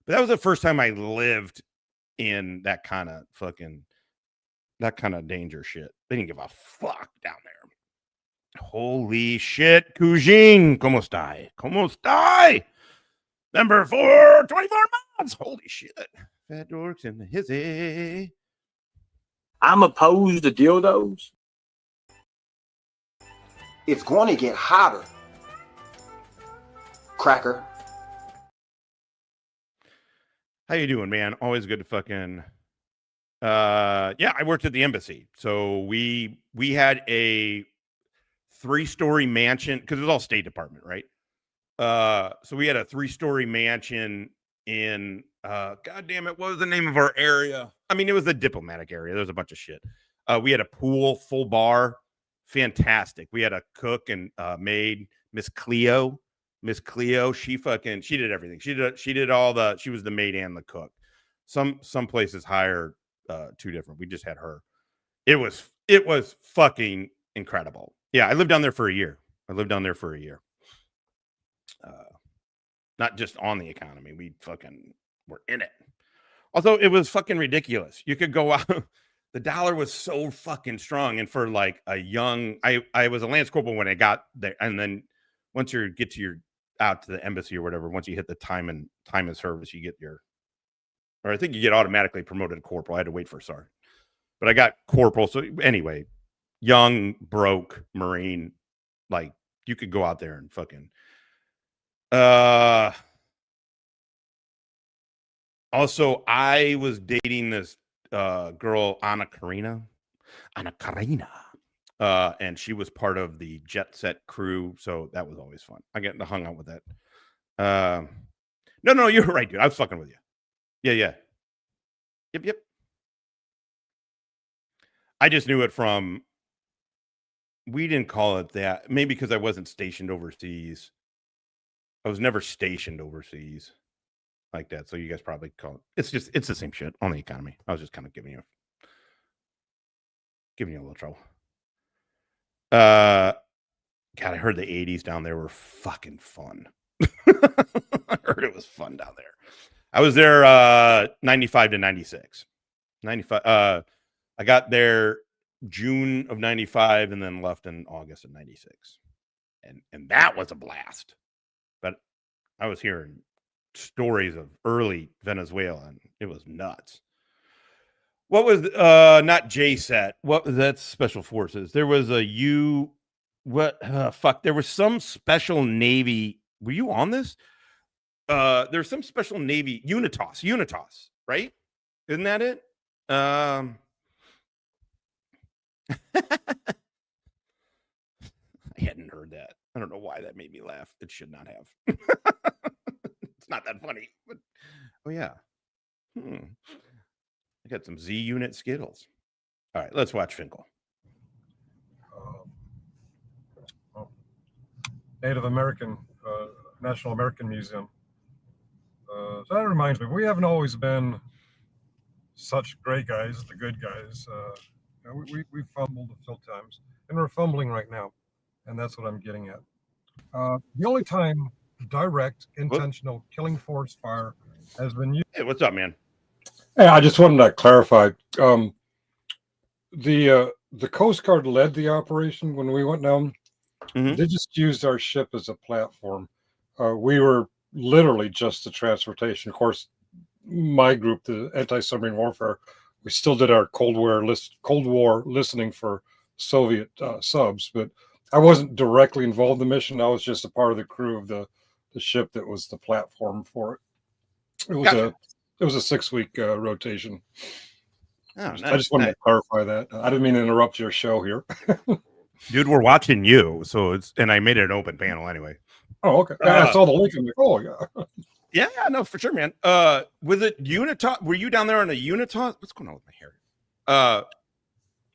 but that was the first time I lived in that kind of danger shit. They didn't give a fuck down there. Holy shit, Kujing, ¿cómo está? ¿Cómo está? Number 4, 24 months. Holy shit. Fat dorks in the hizzy. I'm opposed to dildos. It's going to get hotter. Cracker. How you doing, man? Always good to fucking yeah, I worked at the embassy. So we had a 3-story mansion, because it was all State Department, right? So we had a 3-story mansion in god damn it, what was the name of our area? I mean, it was a diplomatic area. There was a bunch of shit. We had a pool, full bar, fantastic. We had a cook and maid, Miss Cleo, she did everything. She did all the, she was the maid and the cook. Some places hire 2 different. We just had her. It was fucking incredible. Yeah, I lived down there for a year. Not just on the economy. We fucking were in it. Although it was fucking ridiculous. You could go out. The dollar was so fucking strong. And for like a young, I was a Lance Corporal when I got there. And then once you get to out to the embassy or whatever, once you hit the time and service, you get or I think you get automatically promoted to corporal. I had to wait for a sergeant, but I got corporal. So anyway, young, broke Marine, like you could go out there and fucking, also I was dating this girl, Anna Karina, and she was part of the jet set crew, so that was always fun. I get to hung out with that. No, you're right, dude. I was fucking with you. Yeah. Yep. I just knew it from, we didn't call it that, maybe because I wasn't stationed overseas. I was never stationed overseas. like that. So you guys probably call it. It's the same shit on the economy. I was just kind of giving you a little trouble. God, I heard the 80s down there were fucking fun. I heard it was fun down there. I was there 95 to 96. 95 I got there June of 95 and then left in August of 96. And that was a blast. But I was hearing stories of early Venezuela and it was nuts. What was not JSAT? What was that? Special Forces. There was a there was some special Navy. Were you on this? There's some special Navy Unitas, right? Isn't that it? I hadn't heard that. I don't know why that made me laugh. It should not have. It's not that funny. But, oh yeah. I got some Z unit Skittles. All right, let's watch Finkel. Native American, National American Museum. So that reminds me, we haven't always been such great guys, the good guys. We fumbled a few times, and we're fumbling right now, and that's what I'm getting at. The only time direct, intentional killing force fire has been used. Hey, what's up, man? Hey, I just wanted to clarify. The Coast Guard led the operation when we went down. Mm-hmm. They just used our ship as a platform. We were literally just the transportation. Of course, my group, the anti-submarine warfare, we still did our Cold War listening for Soviet subs, but I wasn't directly involved in the mission. I was just a part of the crew of the ship that was the platform for it. It was a 6-week rotation. Oh, nice, I just wanted to clarify that. I didn't mean to interrupt your show here. Dude, we're watching you, and I made it an open panel anyway. Oh, okay. I saw the link and oh yeah. Yeah, no, for sure, man. Was it Unitas? Were you down there on a Unitas? What's going on with my hair?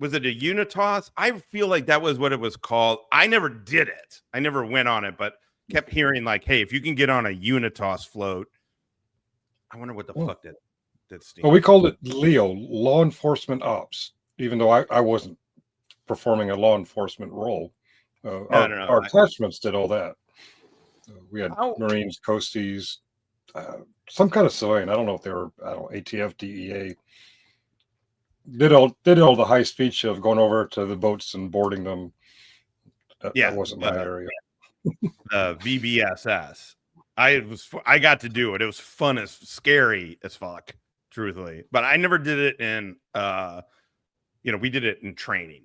Was it a Unitas? I feel like that was what it was called. I never did it. I never went on it, but kept hearing like, hey, if you can get on a Unitas float, I wonder what the fuck that Well, we called it LEO, Law Enforcement Ops, even though I wasn't performing a law enforcement role. Our attachments did all that. We had Marines, Coasties, some kind of civilian. I don't know if they were, ATF, DEA. Did all the high speed shit of going over to the boats and boarding them. That wasn't my area. VBSS. I got to do it. It was fun as scary as fuck, truthfully. But I never did it in we did it in training.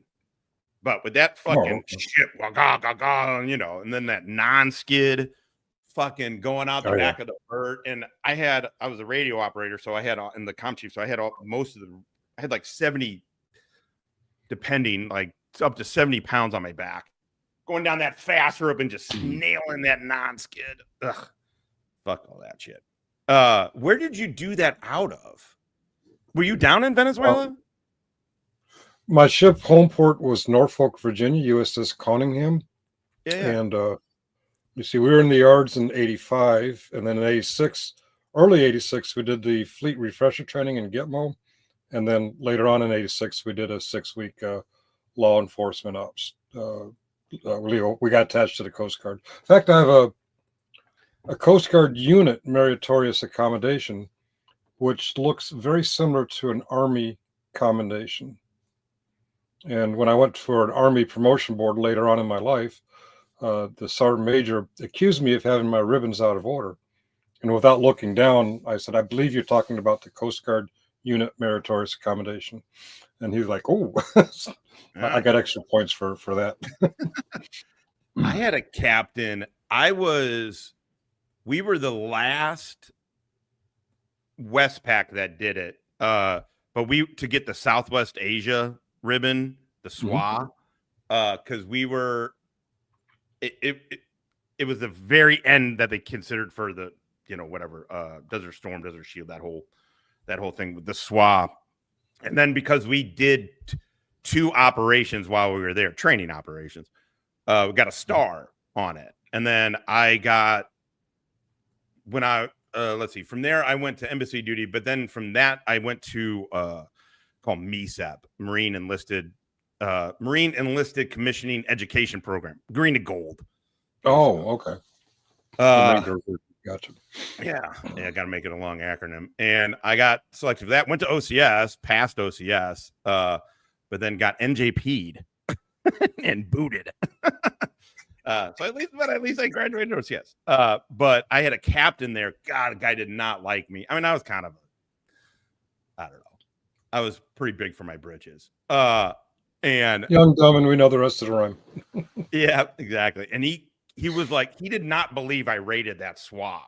But with that fucking shit, and then that non-skid fucking going out the back of the bird. And I was a radio operator, so I had in the comm chief, so I had I had like 70, depending, like up to 70 pounds on my back, going down that fast rope and just nailing that non-skid. Ugh. Fuck all that shit. Where did you do that out of? Were you down in Venezuela? My ship home port was Norfolk, Virginia, USS Conningham. Yeah. And you see, we were in the yards in 85, and then in 86, early 86, we did the fleet refresher training in Gitmo. And then later on in 86, we did a 6-week law enforcement ops. We got attached to the Coast Guard. In fact, I have a Coast Guard unit meritorious accommodation, which looks very similar to an Army commendation. And when I went for an Army promotion board later on in my life, the sergeant major accused me of having my ribbons out of order. And without looking down, I said, I believe you're talking about the Coast Guard unit meritorious accommodation. And he's like, oh, I got extra points for that. I had a captain. We were the last Westpac that did it. But to get the Southwest Asia ribbon, the SWA, because we were, it was the very end that they considered for the, Desert Storm, Desert Shield, that whole thing with the SWA. And then because we did 2 operations while we were there, training operations, we got a star on it. And then when I let's see. From there, I went to embassy duty, but then from that, I went to called MESAP, Marine Enlisted Commissioning Education Program, green to gold. Oh, okay. Gotcha. Yeah, got to make it a long acronym. And I got selected for that. Went to OCS, passed OCS, but then got NJP'd and booted. So at least I graduated OCS. But I had a captain there. God, the guy did not like me. I mean, I was kind of, I don't know. I was pretty big for my britches. And young, dumb, and we know the rest of the rhyme. Yeah, exactly. And he was like, he did not believe I rated that SWA.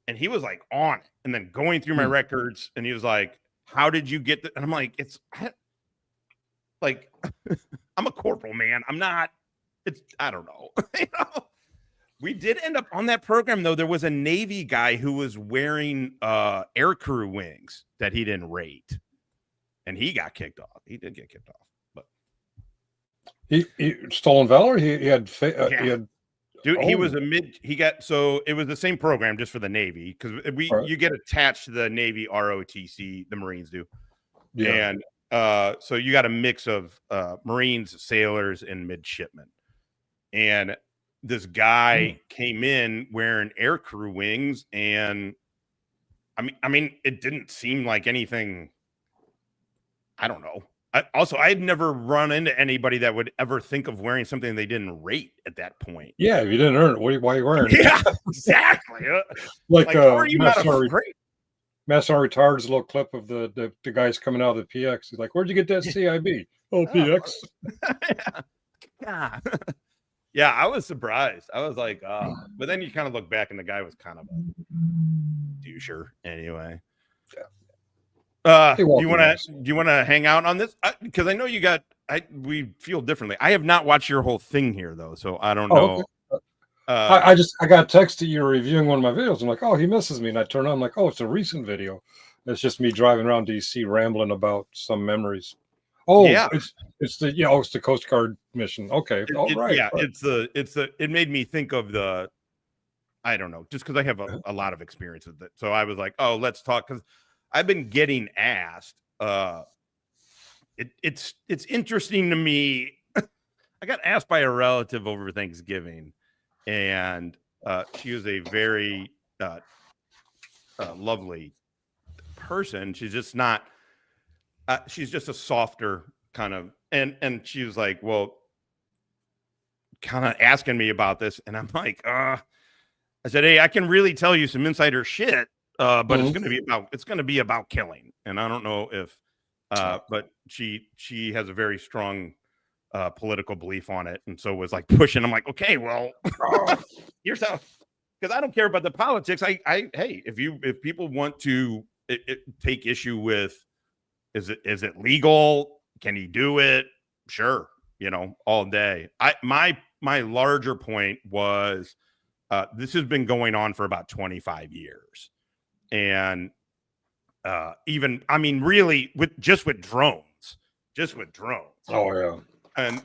And he was like on it and then going through my records. And he was like, how did you get that? And I'm like, I'm a corporal, man. I'm not, I don't know. We did end up on that program, though. There was a Navy guy who was wearing air crew wings that he didn't rate. And he got kicked off. He did get kicked off. But he stolen valor. He had dude, he was so it was the same program just for the Navy, because you get attached to the Navy ROTC, the Marines do. Yeah. And so you got a mix of Marines, sailors, and midshipmen. And this guy came in wearing air crew wings, and I mean, it didn't seem like anything. I don't know. I had never run into anybody that would ever think of wearing something they didn't rate at that point. Yeah, if you didn't earn it, why are you wearing it? Yeah, exactly. Like how are you not afraid? Mass R Retard's little clip of the guys coming out of the PX. He's like, "Where'd you get that CIB?" Oh, PX. Yeah. Yeah, I was surprised. I was like, but then you kind of look back and the guy was kind of a doucher anyway. Yeah. Do you want to hang out on this? Because I know we feel differently. I have not watched your whole thing here though, so I don't know. Okay. I got a text that you were reviewing one of my videos. I'm like, oh, he misses me, and I turn on. I'm like, oh, it's a recent video. It's just me driving around DC rambling about some memories. Oh, yeah, it's the Coast Guard mission. Okay, right. Yeah, right. It made me think of I don't know, just because I have a lot of experience with it. So I was like, oh, let's talk, because I've been getting asked. It's interesting to me. I got asked by a relative over Thanksgiving, and she was a very lovely person. She's just not. She's just a softer kind of, and she was like, well, kind of asking me about this, and I'm like, I said, hey, I can really tell you some insider shit. But it's going to be about killing, and I don't know if, but she has a very strong political belief on it, and so was like pushing. I'm like, okay, well, here's how, because I don't care about the politics. Hey, if people want to take issue with, is it legal? Can he do it? Sure, all day. My larger point was, this has been going on for about 25 years. And really with drones. Oh yeah.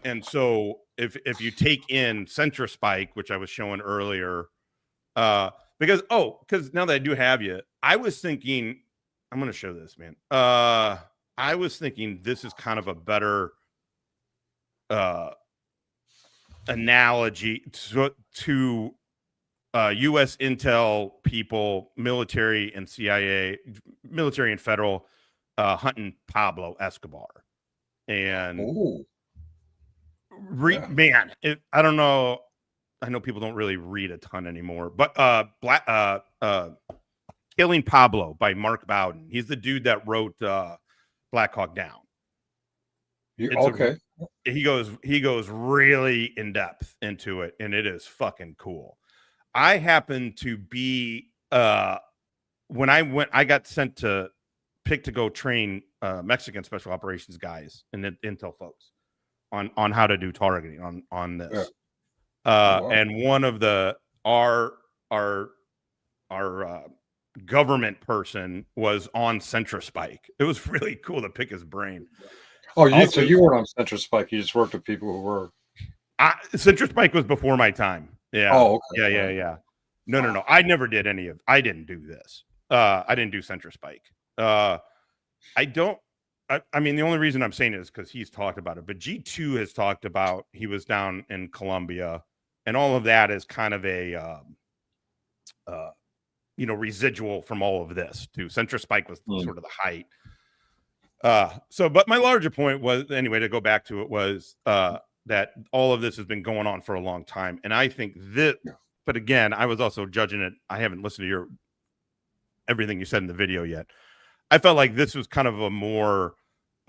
And so if you take in CentraSpike, which I was showing earlier, because now that I do have you, I was thinking, I'm going to show this, man. I was thinking this is kind of a better analogy to U.S. intel people, military and CIA, military and federal, hunting Pablo Escobar. And man, I don't know. I know people don't really read a ton anymore, but Killing Pablo by Mark Bowden. He's the dude that wrote Black Hawk Down. He goes really in depth into it, and it is fucking cool. I happened to be when I got sent to pick to go train Mexican special operations guys and intel folks on how to do targeting on this. And one of our government person was on CentraSpike. It was really cool to pick his brain. Oh, so you weren't on CentraSpike. You just worked with people who were. CentraSpike was before my time. Yeah. Oh, okay. Yeah. No. I never did any of. I didn't do this. I didn't do Centrispike. I don't. I mean, the only reason I'm saying it is because he's talked about it. But G2 has talked about he was down in Colombia, and all of that is kind of a residual from all of this too. Centrispike was sort of the height. But my larger point was, anyway, to go back to it, was that all of this has been going on for a long time. And I think that, but again, I was also judging it. I haven't listened to everything you said in the video yet. I felt like this was kind of a more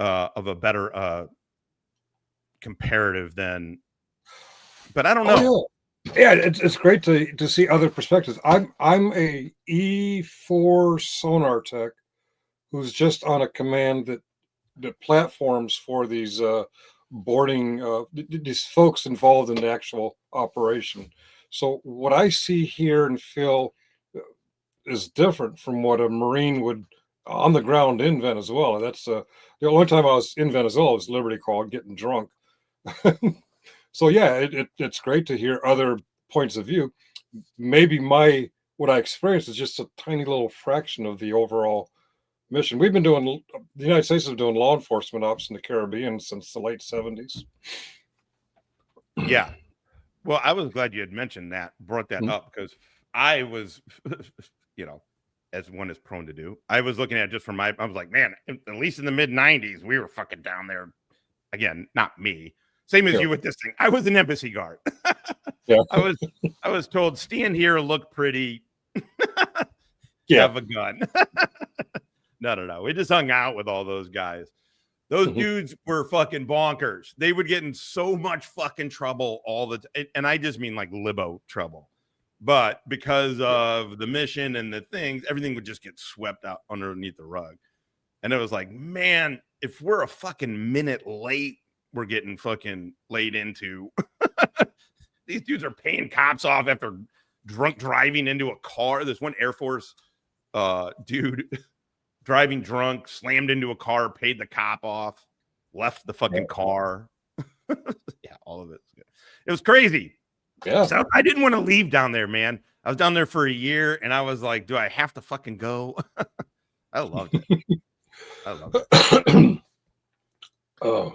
of a better comparative than, but I don't know. Yeah, it's great to see other perspectives. I'm a E4 sonar tech who's just on a command that platforms for these boarding these folks involved in the actual operation. So what I see, hear, and feel is different from what a Marine would on the ground in Venezuela. That's the only time I was in Venezuela was Liberty Call, getting drunk. So yeah, it's great to hear other points of view. Maybe what I experienced is just a tiny little fraction of the overall mission. We've been doing, the United States has been doing law enforcement ops in the Caribbean since the late 70s. Yeah. Well, I was glad you had mentioned that, brought that up, because I was, as one is prone to do, I was looking at it just from I was like, man, at least in the mid 90s, we were fucking down there. Again, not me. Same as you with this thing. I was an embassy guard. I was told, stand here, look pretty, have a gun. No. We just hung out with all those guys. Those dudes were fucking bonkers. They would get in so much fucking trouble all the time. And I just mean like libo trouble. But because of the mission and the things, everything would just get swept out underneath the rug. And it was like, man, if we're a fucking minute late, we're getting fucking laid into. These dudes are paying cops off after drunk driving into a car. This one Air Force dude driving drunk, slammed into a car, paid the cop off, left the fucking car. Yeah, all of it. It was crazy. Yeah. So I didn't want to leave down there, man. I was down there for a year, and I was like, do I have to fucking go? I loved it. Oh.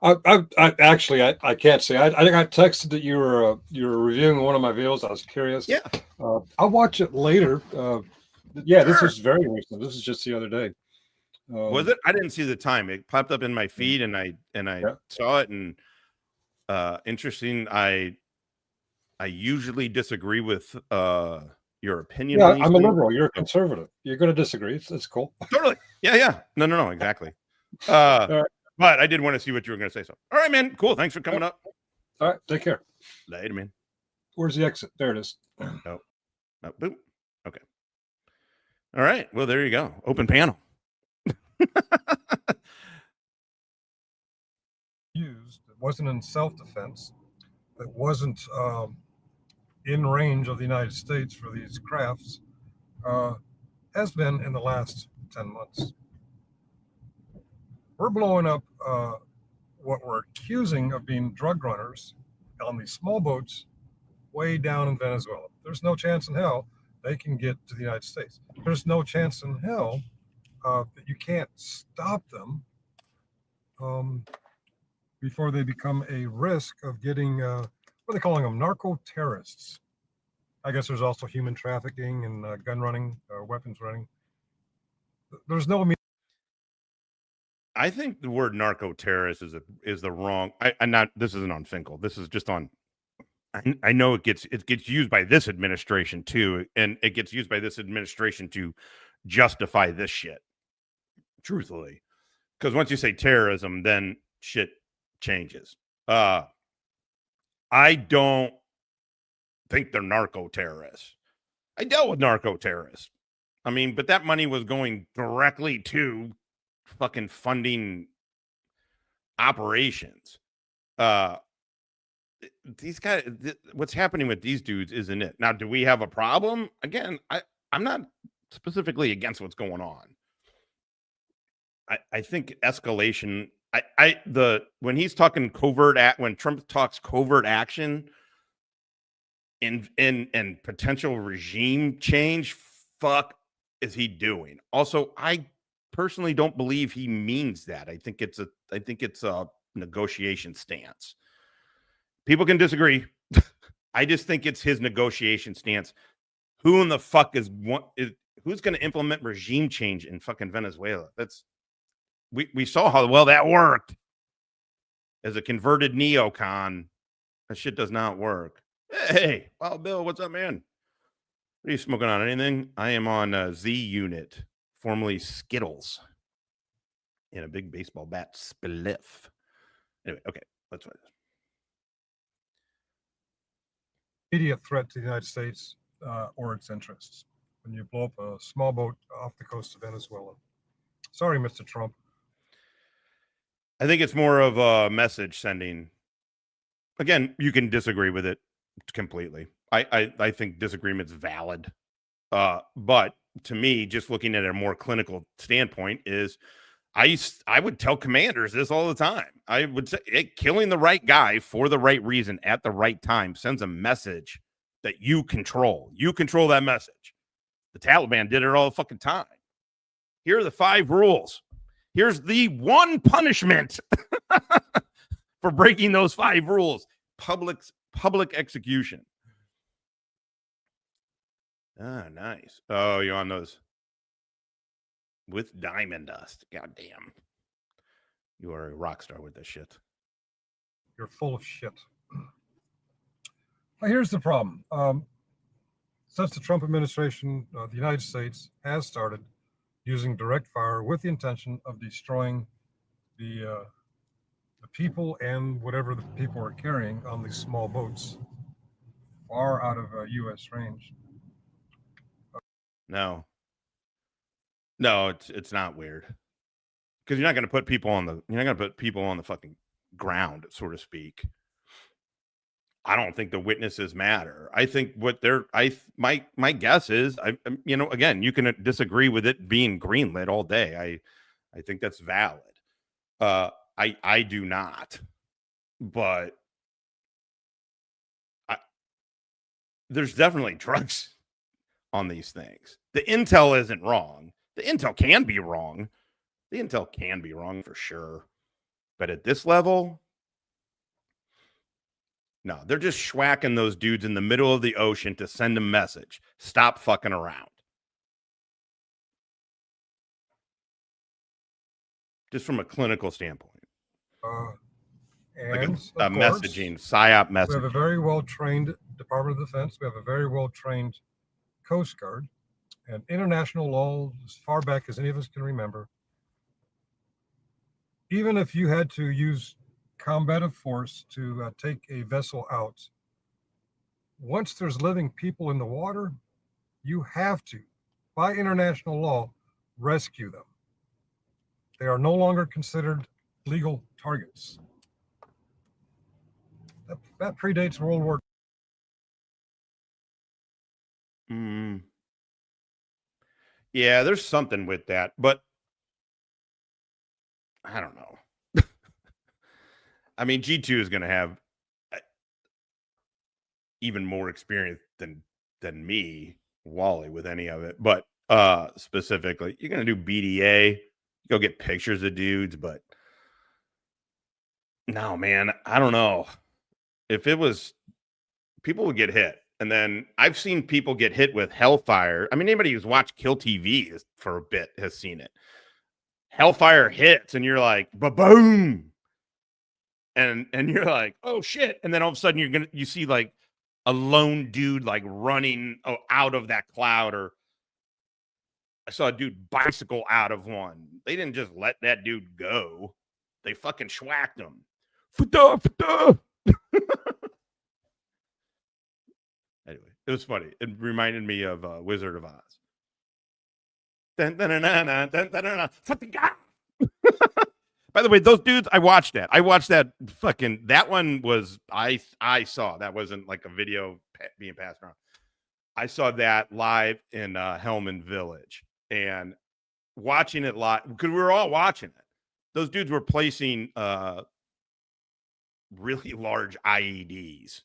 I actually can't say. I think I texted that you were reviewing one of my videos. I was curious. Yeah. I'll watch it later. This was very recent. This is just the other day. Was it? I didn't see the time. It popped up in my feed, and I saw it. And interesting. I usually disagree with your opinion. Yeah, I'm a liberal. You're a conservative. You're going to disagree. It's cool. Totally. Yeah. No. Exactly. But I did want to see what you were going to say. So, all right, man. Cool. Thanks for coming up. All right. Take care. Later, man. Where's the exit? There it is. Oh, boom. Okay. All right. Well, there you go. Open panel. Used. It wasn't in self-defense. It wasn't in range of the United States for these crafts. Has been in the last 10 months. We're blowing up what we're accusing of being drug runners on these small boats way down in Venezuela. There's no chance in hell they can get to the United States. There's no chance in hell that you can't stop them before they become a risk of getting, what are they calling them, narco-terrorists. I guess there's also human trafficking and gun running, weapons running. There's no. I think the word narco-terrorist is the wrong. I'm not. This isn't on Finkel. This is just on. I know it gets used by this administration too, and it gets used by this administration to justify this shit. Truthfully, because once you say terrorism, then shit changes. I don't think they're narco-terrorists. I dealt with narco-terrorists. I mean, but that money was going directly to fucking funding operations. These guys, what's happening with these dudes isn't it. Now, do we have a problem? Again, I'm not specifically against what's going on. I think escalation, when he's talking when Trump talks covert action, in potential regime change, fuck is he doing? Also, I personally don't believe he means that. I think it's a negotiation stance. People can disagree. I just think it's his negotiation stance. Who in the fuck who's going to implement regime change in fucking Venezuela? We saw how well that worked. As a converted neocon, that shit does not work. Hey, Wild Bill, what's up, man? What are you smoking on? Anything? I am on Z Unit, formerly Skittles, in a big baseball bat spliff. Anyway, okay, let's try this. Immediate threat to the United States or its interests when you blow up a small boat off the coast of Venezuela. Sorry, Mr. Trump. I think it's more of a message sending. Again, you can disagree with it completely. I think disagreement's valid. But to me, just looking at a more clinical standpoint is I would tell commanders this all the time. I would say killing the right guy for the right reason at the right time sends a message that you control. You control that message. The Taliban did it all the fucking time. Here are the 5 rules. Here's the one punishment for breaking those 5 rules. Public execution. Ah, nice. Oh, you're on those with diamond dust. God damn. You are a rock star with this shit. You're full of shit. Well, here's the problem. Since the Trump administration, the United States has started using direct fire with the intention of destroying the people and whatever the people are carrying on these small boats far out of U.S. range. No, it's not weird because you're not going to put people on the fucking ground, so to speak. I don't think the witnesses matter. I think my guess is, again, you can disagree with it being greenlit all day. I think that's valid. I do not, but there's definitely drugs on these things. The intel isn't wrong. The intel can be wrong. The intel can be wrong for sure. But at this level, no, they're just schwacking those dudes in the middle of the ocean to send a message. Stop fucking around. Just from a clinical standpoint. And like a messaging, PSYOP message. We have a very well-trained Department of Defense. We have a very well-trained Coast Guard. And international law, as far back as any of us can remember, even if you had to use combative force to take a vessel out, once there's living people in the water, you have to, by international law, rescue them. They are no longer considered legal targets. That predates World War II. Yeah, there's something with that, but I don't know. I mean, G2 is going to have even more experience than me, Wally, with any of it. But specifically, you're going to do BDA, go get pictures of dudes, but no, man, I don't know. If it was, people would get hit. And then I've seen people get hit with Hellfire. I mean, anybody who's watched Kill TV for a bit has seen it. Hellfire hits, and you're like, ba-boom. And you're like, oh shit. And then all of a sudden you see like a lone dude like running out of that cloud, or I saw a dude bicycle out of one. They didn't just let that dude go. They fucking schwacked him. Anyway, it was funny. It reminded me of Wizard of Oz. By the way, those dudes, I watched that. That one was, I saw. That wasn't like a video being passed around. I saw that live in Hellman Village. And watching it live, because we were all watching it. Those dudes were placing really large IEDs.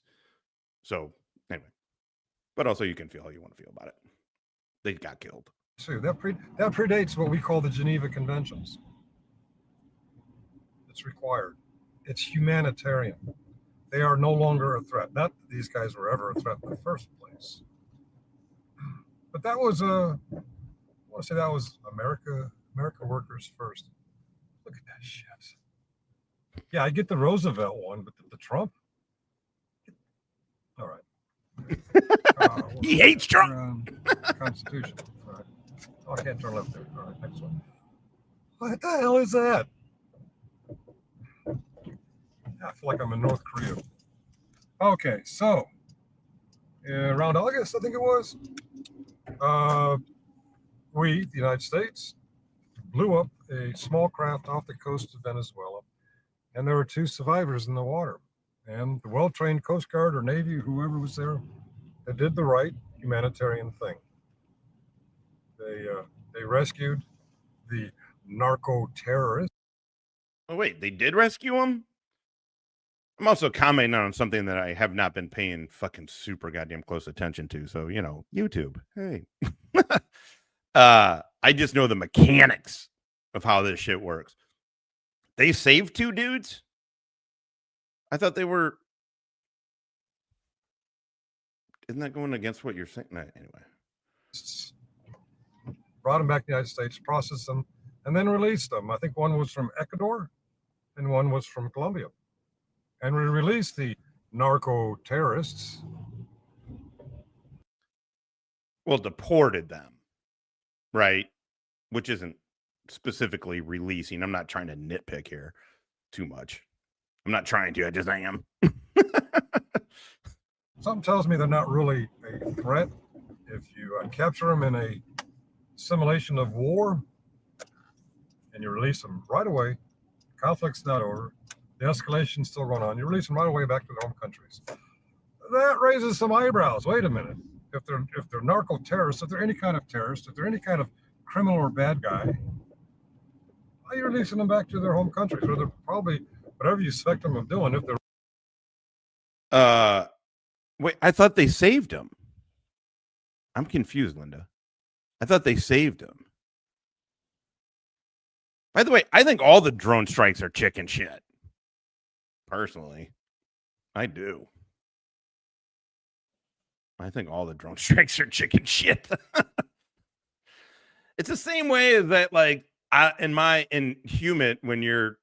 So, anyway, But also, you can feel how you want to feel about it. They got killed. So that predates what we call the Geneva Conventions. It's required. It's humanitarian. They are no longer a threat. Not that these guys were ever a threat in the first place. But that was I want to say that was America workers first. Look at that shit. Yeah, I get the Roosevelt one, but the Trump. All right. He hates Trump. Constitution. All right. Oh, I can't turn left there. All right, next one. What the hell is that? I feel like I'm in North Korea. Okay, so around August, I think it was, we, the United States, blew up a small craft off the coast of Venezuela, and there were 2 survivors in the water. And the well-trained Coast Guard or Navy, whoever was there, they did the right humanitarian thing. They rescued the narco-terrorists. Oh, wait, they did rescue him? I'm also commenting on something that I have not been paying fucking super goddamn close attention to. So, YouTube. Hey. I just know the mechanics of how this shit works. They saved 2 dudes? I thought they were... Isn't that going against what you're saying? No, anyway. Brought them back to the United States, processed them, and then released them. I think one was from Ecuador and one was from Colombia. And we released the narco-terrorists. Well, deported them, right? Which isn't specifically releasing. I'm not trying to nitpick here too much. I'm not trying to. I just am. Something tells me they're not really a threat. If you capture them in a simulation of war and you release them right away, conflict's not over. The escalation's still going on. You release them right away back to their home countries. That raises some eyebrows. Wait a minute. If they're narco-terrorists, if they're any kind of terrorist, if they're any kind of criminal or bad guy, why are you releasing them back to their home countries? Or they're probably whatever you suspect them of doing. If they're wait, I thought they saved him. I'm confused, Linda. I thought they saved him. By the way, I think all the drone strikes are chicken shit. Personally, I do. I think all the drone strikes are chicken shit. It's the same way that, like, in HUMINT, when you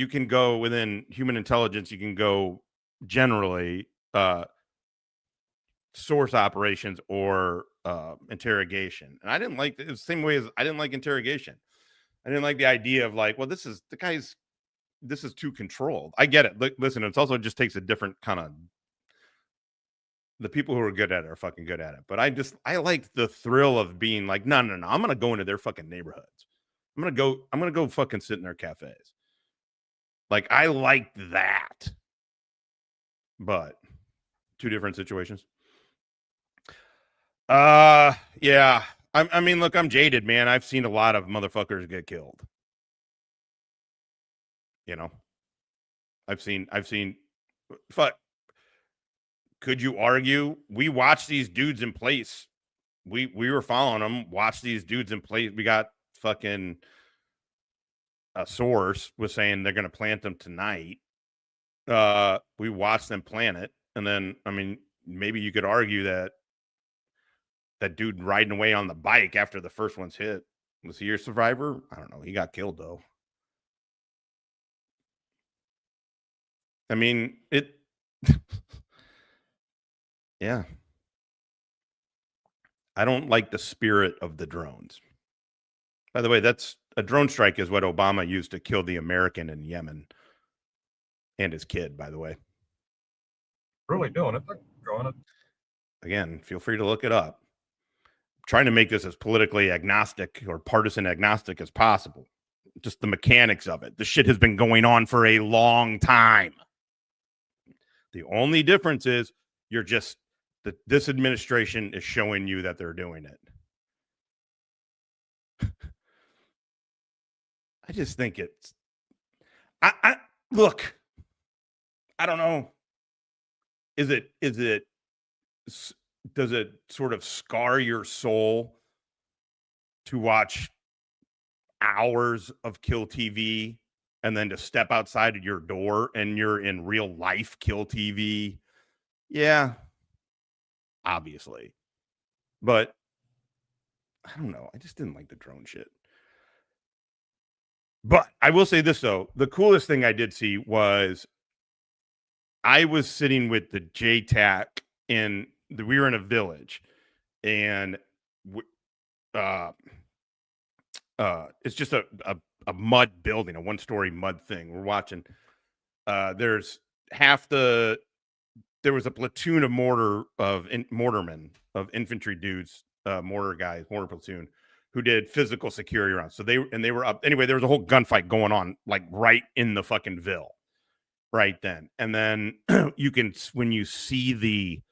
can go within human intelligence, you can go generally source operations or interrogation. And I didn't like it the same way as I didn't like interrogation. I didn't like the idea of like, well, this is too controlled. I get it. Listen, it also just takes a different kind of. The people who are good at it are fucking good at it. But I like the thrill of being like, no. I'm gonna go into their fucking neighborhoods. I'm gonna go fucking sit in their cafes. Like, I liked that. But 2 different situations. Yeah. I mean, look, I'm jaded, man. I've seen a lot of motherfuckers get killed. I've seen fuck. Could you argue? We watched these dudes in place. We were following them, watched these dudes in place. We got fucking a source was saying they're going to plant them tonight. We watched them plant it. And then, I mean, maybe you could argue that dude riding away on the bike after the first one's hit, was he your survivor? I don't know. He got killed though. I mean, yeah. I don't like the spirit of the drones. By the way, that's a drone strike is what Obama used to kill the American in Yemen and his kid, by the way. Really doing it. They're going it. Again, feel free to look it up. I'm trying to make this as politically agnostic or partisan agnostic as possible. Just the mechanics of it. The shit has been going on for a long time. The only difference is you're just that this administration is showing you that they're doing it. I just think it's I look, I don't know. Is it does it sort of scar your soul to watch hours of kill TV and then to step outside of your door and you're in real life kill TV? Yeah, obviously. But I don't know. I just didn't like the drone shit. But I will say this, though. The coolest thing I did see was I was sitting with the JTAC we were in a village, and it's just a mud building, a one-story mud thing. We're watching. There's there was a platoon of mortarmen, of infantry dudes, mortar platoon, who did physical security around. So they were up. Anyway, there was a whole gunfight going on, like right in the fucking Ville, right then. And then when you see the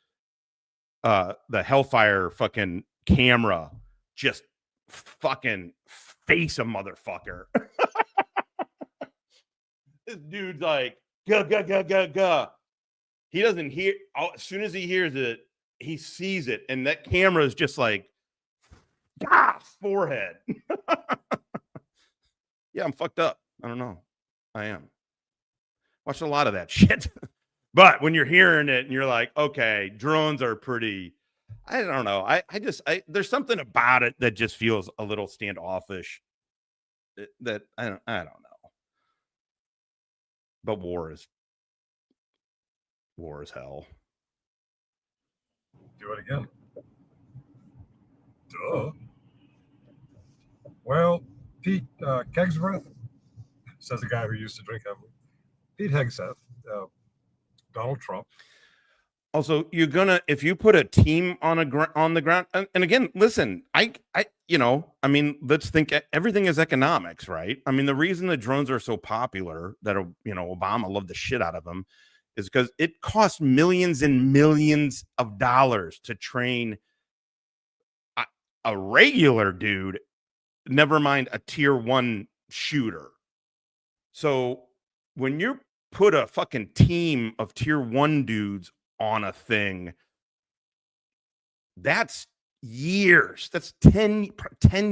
Hellfire fucking camera just fucking face a motherfucker. This dude's like, gah. He doesn't hear. As soon as he hears it, he sees it, and that camera is just like, forehead. Yeah, I'm fucked up. I don't know. I am. Watched a lot of that shit. But when you're hearing it and you're like, okay, drones are pretty, I don't know. There's something about it that just feels a little standoffish. That I don't know. But war is hell. Do it again. Duh. Well, Pete Kegsworth, says the guy who used to drink heavily. Pete Hegseth, Donald Trump. Also, if you put a team on the ground, and again, listen, let's think everything is economics, right? I mean, the reason the drones are so popular, that Obama loved the shit out of them, is because it costs millions and millions of dollars to train a regular dude, never mind a tier 1 shooter. So when you put a fucking team of tier 1 dudes on a thing, that's years. That's 10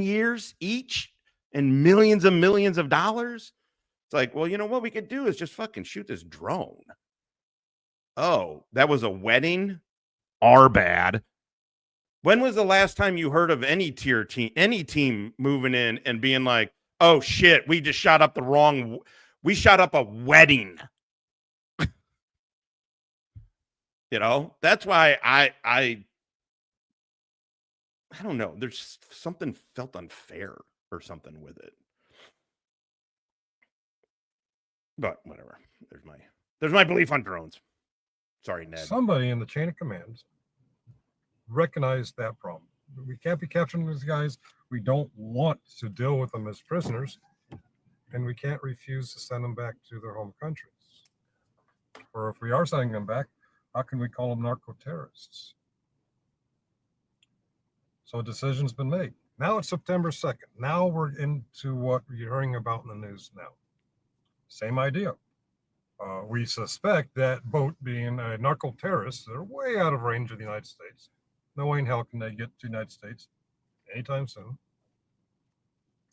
years each and millions of dollars. It's like, well, you know what we could do is just fucking shoot this drone. Oh, that was a wedding? Our bad. When was the last time you heard of any team moving in and being like, oh shit, we just shot up we shot up a wedding? That's why I don't know. There's something felt unfair or something with it. But whatever. There's my belief on drones. Sorry, Ned. Somebody in the chain of command recognized that problem. We can't be capturing these guys. We don't want to deal with them as prisoners, and we can't refuse to send them back to their home countries. Or if we are sending them back, how can we call them narco-terrorists? So a decision's been made. Now it's September 2nd. Now we're into what you're hearing about in the news now. Same idea. We suspect that boat being a narco-terrorists that are way out of range of the United States. No way in hell can they get to the United States anytime soon.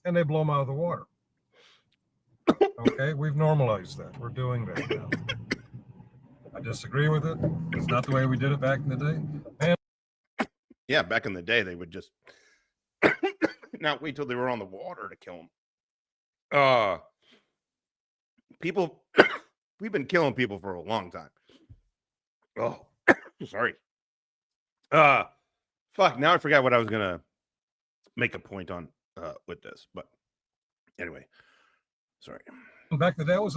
And they blow them out of the water. Okay, we've normalized that. We're doing that now. I disagree with it. It's not the way we did it back in the day. And yeah, back in the day, they would just not wait till they were on the water to kill them. People, we've been killing people for a long time. Oh, sorry. Fuck, now I forgot what I was gonna make a point on with this, but anyway, sorry. Back in the day, I was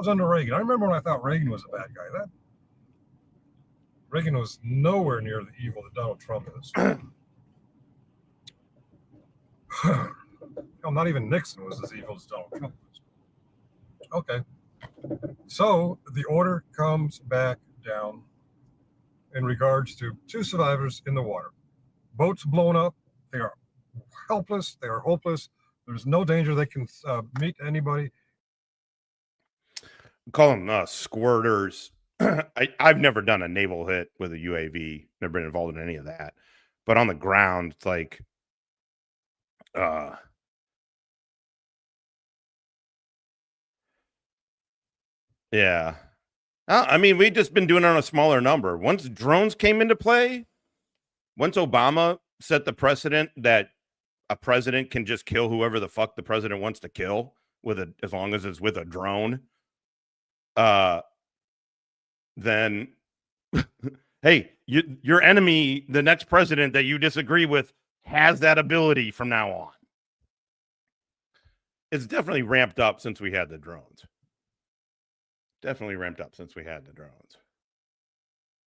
under Reagan. I remember when I thought Reagan was a bad guy. Reagan was nowhere near the evil that Donald Trump is. Hell, not even Nixon was as evil as Donald Trump was. Okay. So the order comes back down in regards to 2 survivors in the water. Boats blown up. They are helpless. They are hopeless. There's no danger they can meet anybody. Call them squirters. I've never done a naval hit with a UAV, never been involved in any of that. But on the ground, it's like, yeah. I mean, we've just been doing it on a smaller number. Once drones came into play, once Obama set the precedent that a president can just kill whoever the fuck the president wants to kill as long as it's with a drone, then hey, your enemy, the next president that you disagree with, has that ability from now on. It's definitely ramped up since we had the drones.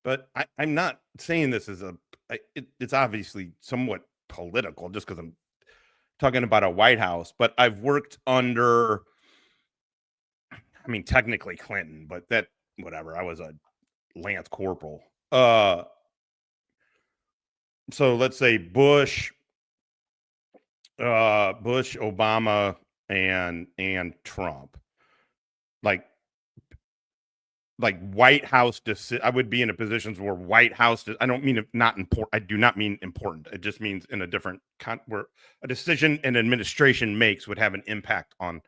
But I'm not saying this is it's obviously somewhat political just because I'm talking about a White House, but I've worked under, I mean, technically Clinton, but that, whatever, I was a Lance Corporal. So let's say Bush, Obama, and Trump, like White House. I would be in a position where White House. I don't mean not important. I do not mean important. It just means in a different where a decision an administration makes would have an impact on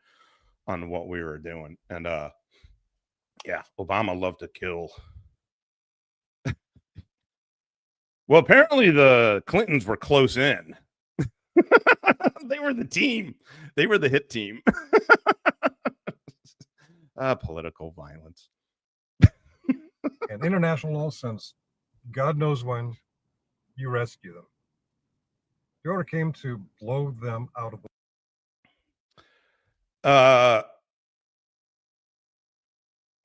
what we were doing. And yeah, Obama loved to kill. Well, apparently the Clintons were close in. They were the team. They were the hit team. Political violence. And international law since God knows when you rescue them. The order came to blow them out of the.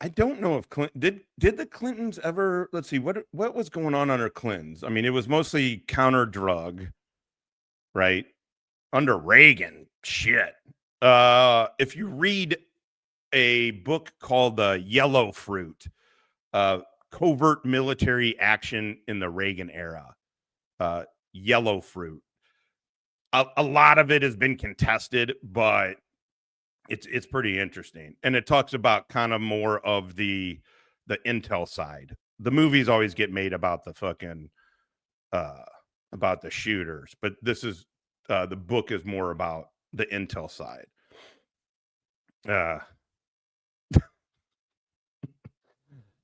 I don't know if did the Clintons ever, let's see, what was going on under Clintons? I mean, it was mostly counter drug, right? Under Reagan, shit. If you read a book called The Yellow Fruit, Covert Military Action in the Reagan Era, Yellow Fruit, a lot of it has been contested, but it's pretty interesting. And it talks about kind of more of the intel side. The movies always get made about the fucking about the shooters, but this is the book is more about the intel side.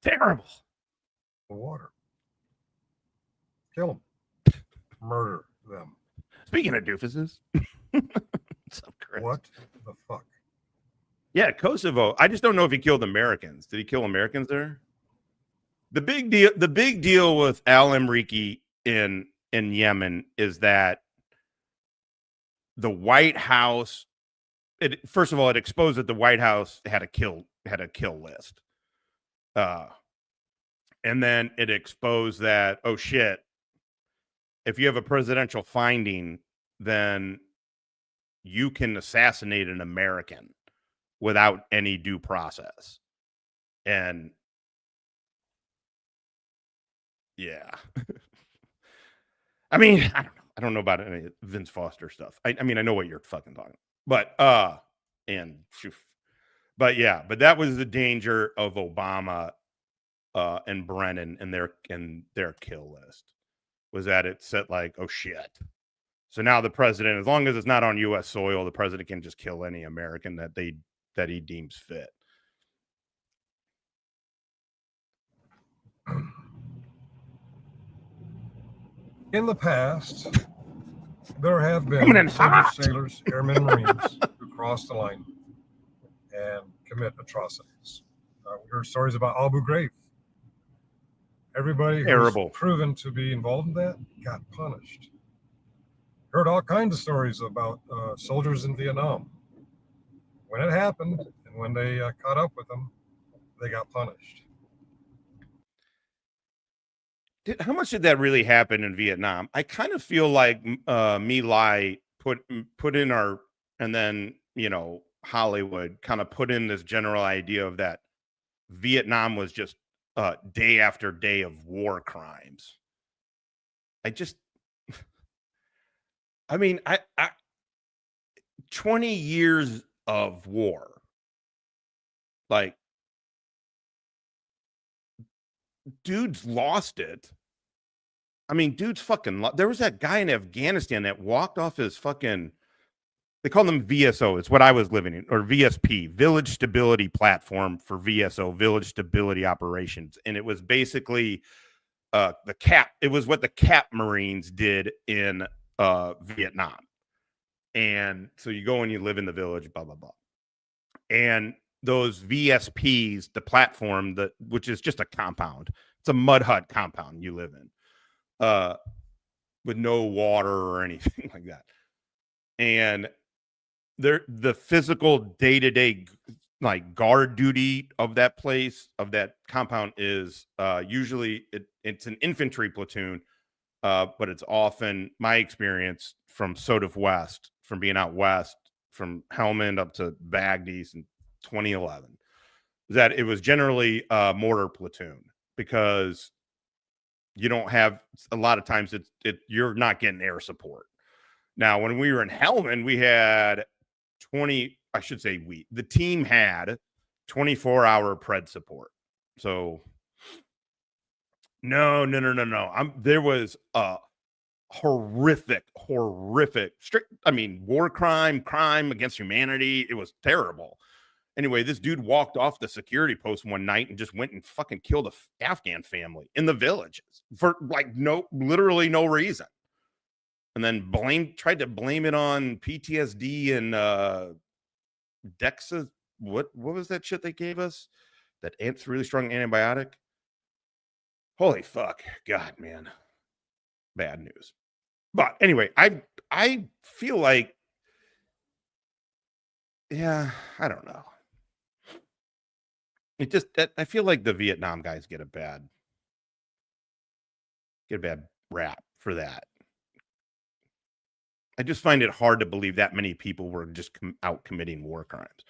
Terrible. The water. Kill them. Murder them. Speaking of doofuses. What the fuck? Yeah, Kosovo. I just don't know if he killed Americans. Did he kill Americans there? The big deal with Al Amriki in Yemen is that the White House, first of all, it exposed that the White House had a kill list. And then it exposed that, oh shit, if you have a presidential finding, then you can assassinate an American without any due process. And yeah. I mean, I don't know about any Vince Foster stuff. I mean, I know what you're fucking talking about. But yeah, but that was the danger of Obama and Brennan and their kill list, was that it said like, oh shit. So now the president, as long as it's not on U.S. soil, the president can just kill any American that he deems fit. In the past, there have been soldiers, sailors, airmen, and Marines who cross the line and commit atrocities. We heard stories about Abu Ghraib. Everybody who was proven to be involved in that got punished. Heard all kinds of stories about soldiers in Vietnam. When it happened and when they caught up with them, they got punished. How much did that really happen in Vietnam? I kind of feel like My Lai put in our, and then, you know, Hollywood kind of put in this general idea of that Vietnam was just day after day of war crimes. I mean, 20 years of war. Like, dudes lost it. I mean, dudes fucking. There was that guy in Afghanistan that walked off his fucking. They call them VSO. It's what I was living in, or VSP, Village Stability Platform for VSO, Village Stability Operations, and it was basically the CAP. It was what the CAP Marines did in Vietnam, and so you go and you live in the village, blah blah blah, and those VSPs, the platform which is just a compound. It's a mud hut compound you live in, with no water or anything like that, and the physical day-to-day like guard duty of that place, of that compound, is usually it's an infantry platoon, but it's often, my experience from SOTF West, from being out west, from Helmand up to Baghdad in 2011, that it was generally a mortar platoon, because you don't have, a lot of times you're not getting air support. Now, when we were in Helmand, we had the team had 24-hour pred support. So no. There was a horrific, war crime against humanity. It was terrible. Anyway, this dude walked off the security post one night and just went and fucking killed a Afghan family in the villages for literally no reason. And then tried to blame it on PTSD and Dexa. What was that shit they gave us? That really strong antibiotic. Holy fuck. God, man. Bad news. But anyway, I feel like, yeah, I don't know. I feel like the Vietnam guys get a bad rap for that. I just find it hard to believe that many people were just out committing war crimes.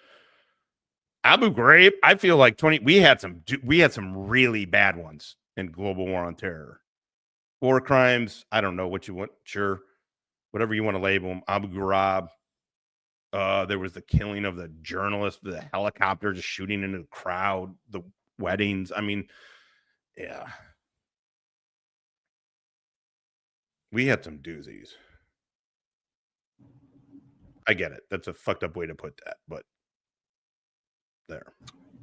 Abu Ghraib, I feel like we had some really bad ones in global war on terror. War crimes, I don't know what you want, sure, whatever you want to label them. Abu Ghraib. There was the killing of the journalist, the helicopter just shooting into the crowd, the weddings. I mean, yeah. We had some doozies. I get it. That's a fucked up way to put that, but there.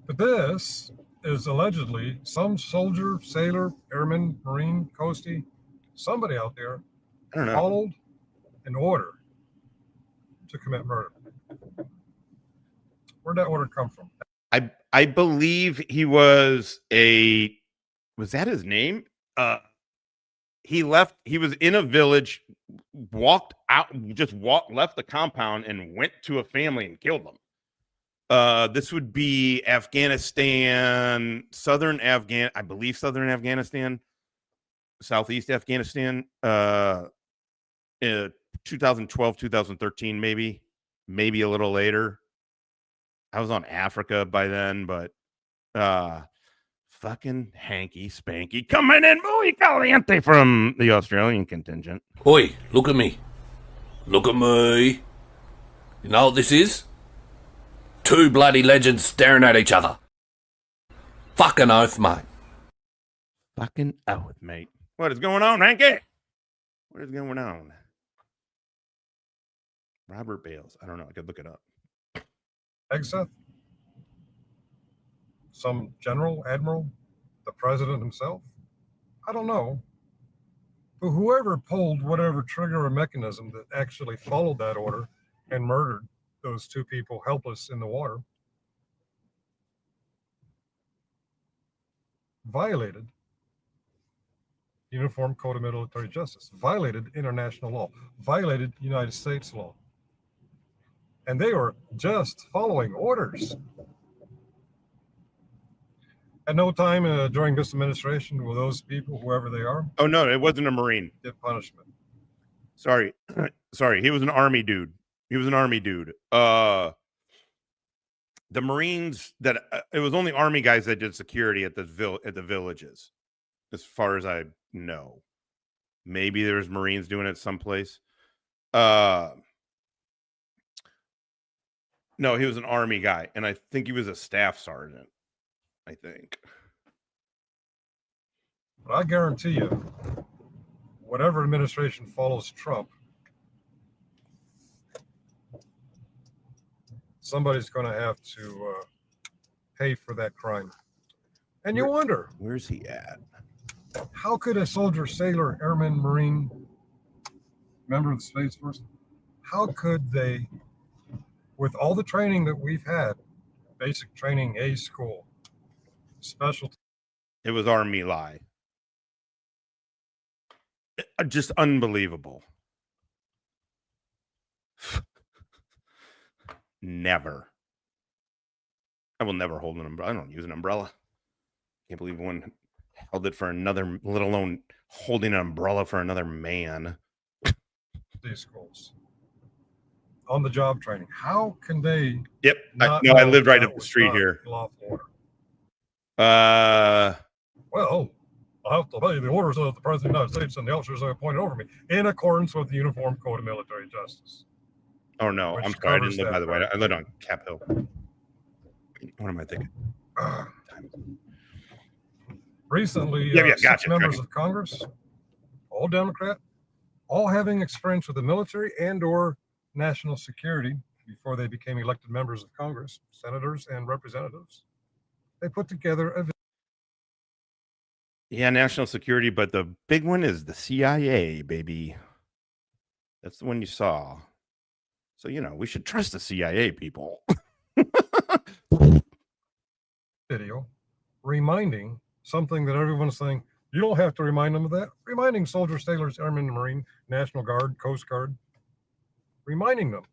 But this is allegedly some soldier, sailor, airman, marine, coastie, somebody out there followed an order to commit murder. Where'd that order come from? I believe he was that his name? He left, he was in a village, left the compound and went to a family and killed them. This would be Afghanistan, southern Afghanistan, southeast Afghanistan, 2012, 2013, maybe a little later. I was on Africa by then, but fucking hanky spanky coming in muy caliente from the Australian contingent. Oi, look at me. Look at me. You know what this is? Two bloody legends staring at each other. Fucking oath, mate. Fucking oath, mate. What is going on, Hanky? What is going on? Robert Bales. I don't know. I could look it up. Exeth? Some general, admiral, the president himself? I don't know. But whoever pulled whatever trigger or mechanism that actually followed that order and murdered those two people helpless in the water violated Uniform Code of Military Justice, violated international law, violated United States law. And they were just following orders. At no time during this administration will those people, whoever they are. Oh, no, it wasn't a Marine. Get punishment. Sorry. He was an Army dude. The Marines it was only Army guys that did security at the villages, as far as I know. Maybe there's Marines doing it someplace. No, he was an Army guy, and I think he was a staff sergeant. I think. But I guarantee you, whatever administration follows Trump, somebody's going to have to pay for that crime. And you wonder, where's he at? How could a soldier, sailor, airman, marine, member of the Space Force, how could they, with all the training that we've had, basic training, A school, special. It was Army lie. Just unbelievable. Never. I will never hold an umbrella. I don't use an umbrella. Can't believe one held it for another, let alone holding an umbrella for another man. These schools. On the job training. How can they? Yep. I lived right up the street here. Lawful order? Well, I have to obey the orders of the President of the United States and the officers appointed over me in accordance with the Uniform Code of Military Justice. Oh, no. I'm sorry. I didn't live by the way. I lived on Cap Hill. What am I thinking? Recently, gotcha. 6 members of Congress, all Democrat, all having experience with the military and or national security before they became elected members of Congress, senators and representatives. They put together a national security, but the big one is the CIA, baby. That's the one you saw. So, we should trust the CIA people. Video reminding something that everyone's saying, you don't have to remind them of that. Reminding soldiers, sailors, airmen, Marine, National Guard, Coast Guard, reminding them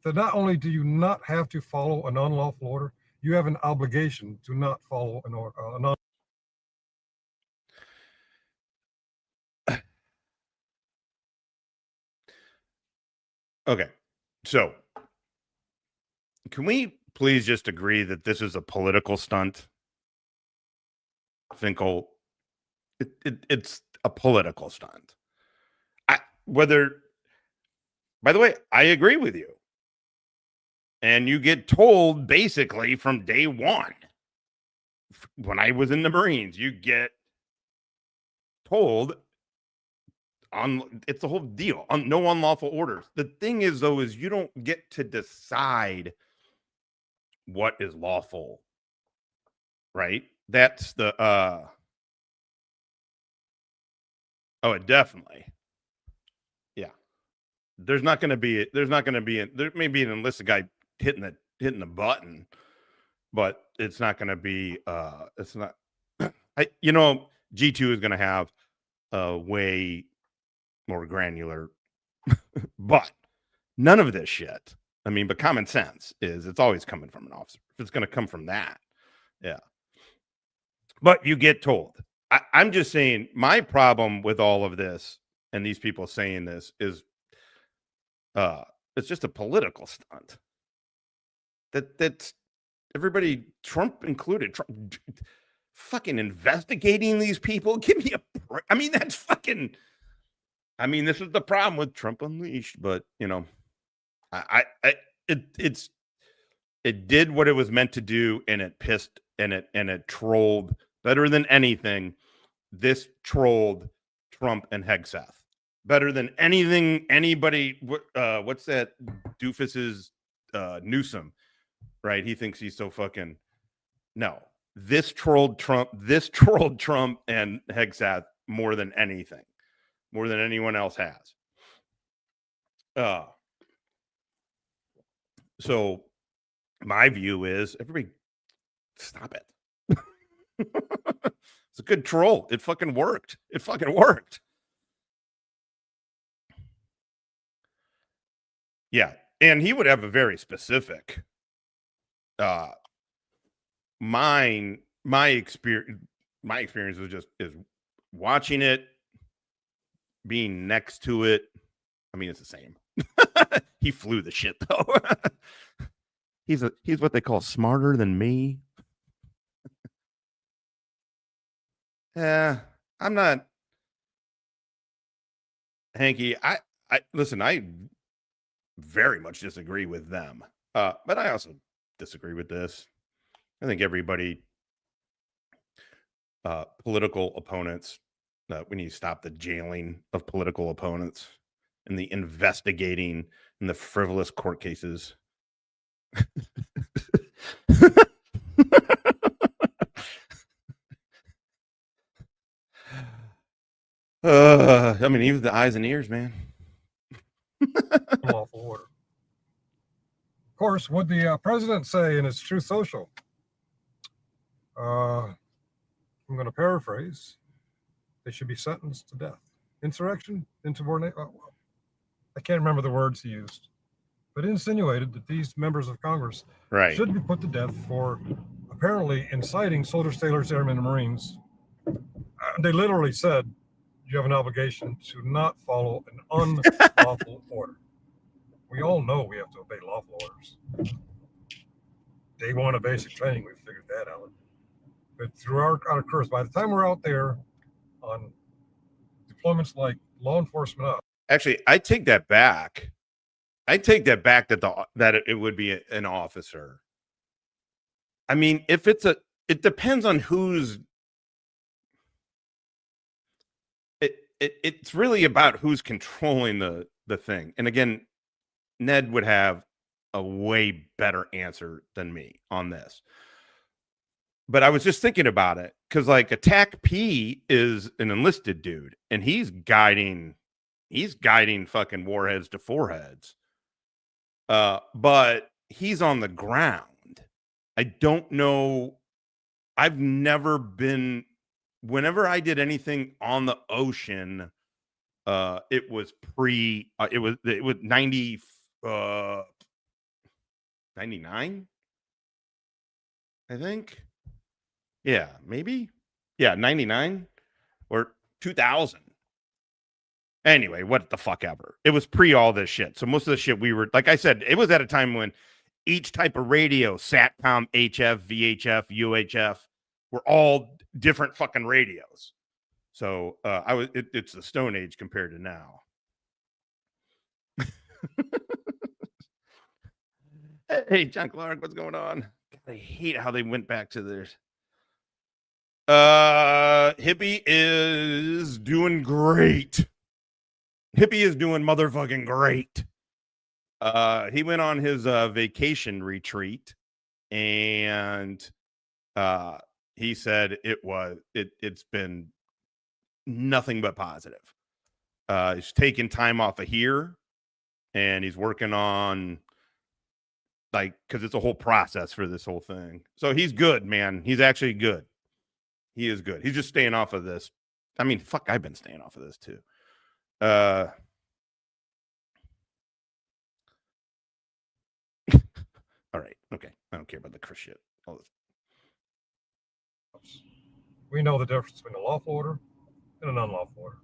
that not only do you not have to follow an unlawful order, you have an obligation to not follow an order. Okay. So, can we please just agree that this is a political stunt? Finkel, it's a political stunt. By the way, I agree with you. And you get told basically from day one, when I was in the Marines, you get told it's the whole deal on no unlawful orders. The thing is, though, is you don't get to decide what is lawful, right? That's the definitely. Yeah. There may be an enlisted guy hitting the button, but it's not going to be it's not G2 is going to have a way more granular but none of this shit. I mean, but common sense is it's always coming from an officer. If it's going to come from that. Yeah. But you get told. I'm just saying my problem with all of this and these people saying this is it's just a political stunt. That's everybody, Trump included, fucking investigating these people. Give me a break. I mean, that's fucking. I mean, this is the problem with Trump Unleashed, but it did what it was meant to do, and it pissed and it trolled better than anything. This trolled Trump and Hegseth better than anything anybody. What's that doofus's Newsom? Right? He thinks he's so fucking. No, this trolled Trump. This trolled Trump and Hegseth more than anything. More than anyone else has. So my view is everybody stop it. It's a good troll. It fucking worked. Yeah. And he would have a very specific my experience was just is watching it, being next to it. I mean, it's the same. He flew the shit though. He's what they call smarter than me. I'm not, Hanky. I listen. I very much disagree with them, but I also disagree with this. I think everybody political opponents. We need to stop the jailing of political opponents and the investigating and the frivolous court cases. I mean, even the eyes and ears, man. Lawful order. Of course, what the president say in his Truth Social? I'm going to paraphrase. They should be sentenced to death. Insurrection, insubordinate. I can't remember the words he used, but insinuated that these members of Congress should be put to death for apparently inciting soldiers, sailors, airmen, and Marines. They literally said, you have an obligation to not follow an unlawful order. We all know we have to obey lawful orders. Day one of basic training, we figured that out. But through our course, by the time we're out there on deployments like law enforcement up. Actually, I take that back. That it would be an officer. I mean, if it depends on who's. It's really about who's controlling the thing. And again, Ned would have a way better answer than me on this. But I was just thinking about it because, like, Attack P is an enlisted dude, and he's guiding fucking warheads to foreheads. But he's on the ground. I don't know. I've never been. Whenever I did anything on the ocean, it was it was 99, I think. Yeah, maybe. Yeah, 99 or 2000. Anyway, what the fuck ever. It was pre all this shit. So most of the shit we were, like I said, it was at a time when each type of radio, SATCOM, HF, VHF, UHF, were all different fucking radios. So it's the Stone Age compared to now. Hey, John Clark, what's going on? God, I hate how they went back to theirs. Hippie is doing great. Hippie is doing motherfucking great. He went on his vacation retreat, and he said it's been nothing but positive. He's taking time off of here, and he's working on, like, because it's a whole process for this whole thing. So he's good, man. He's actually good. He is good. He's just staying off of this. I mean, fuck, I've been staying off of this too. All right. Okay. I don't care about the Chris shit. All this. We know the difference between a lawful order and an unlawful order.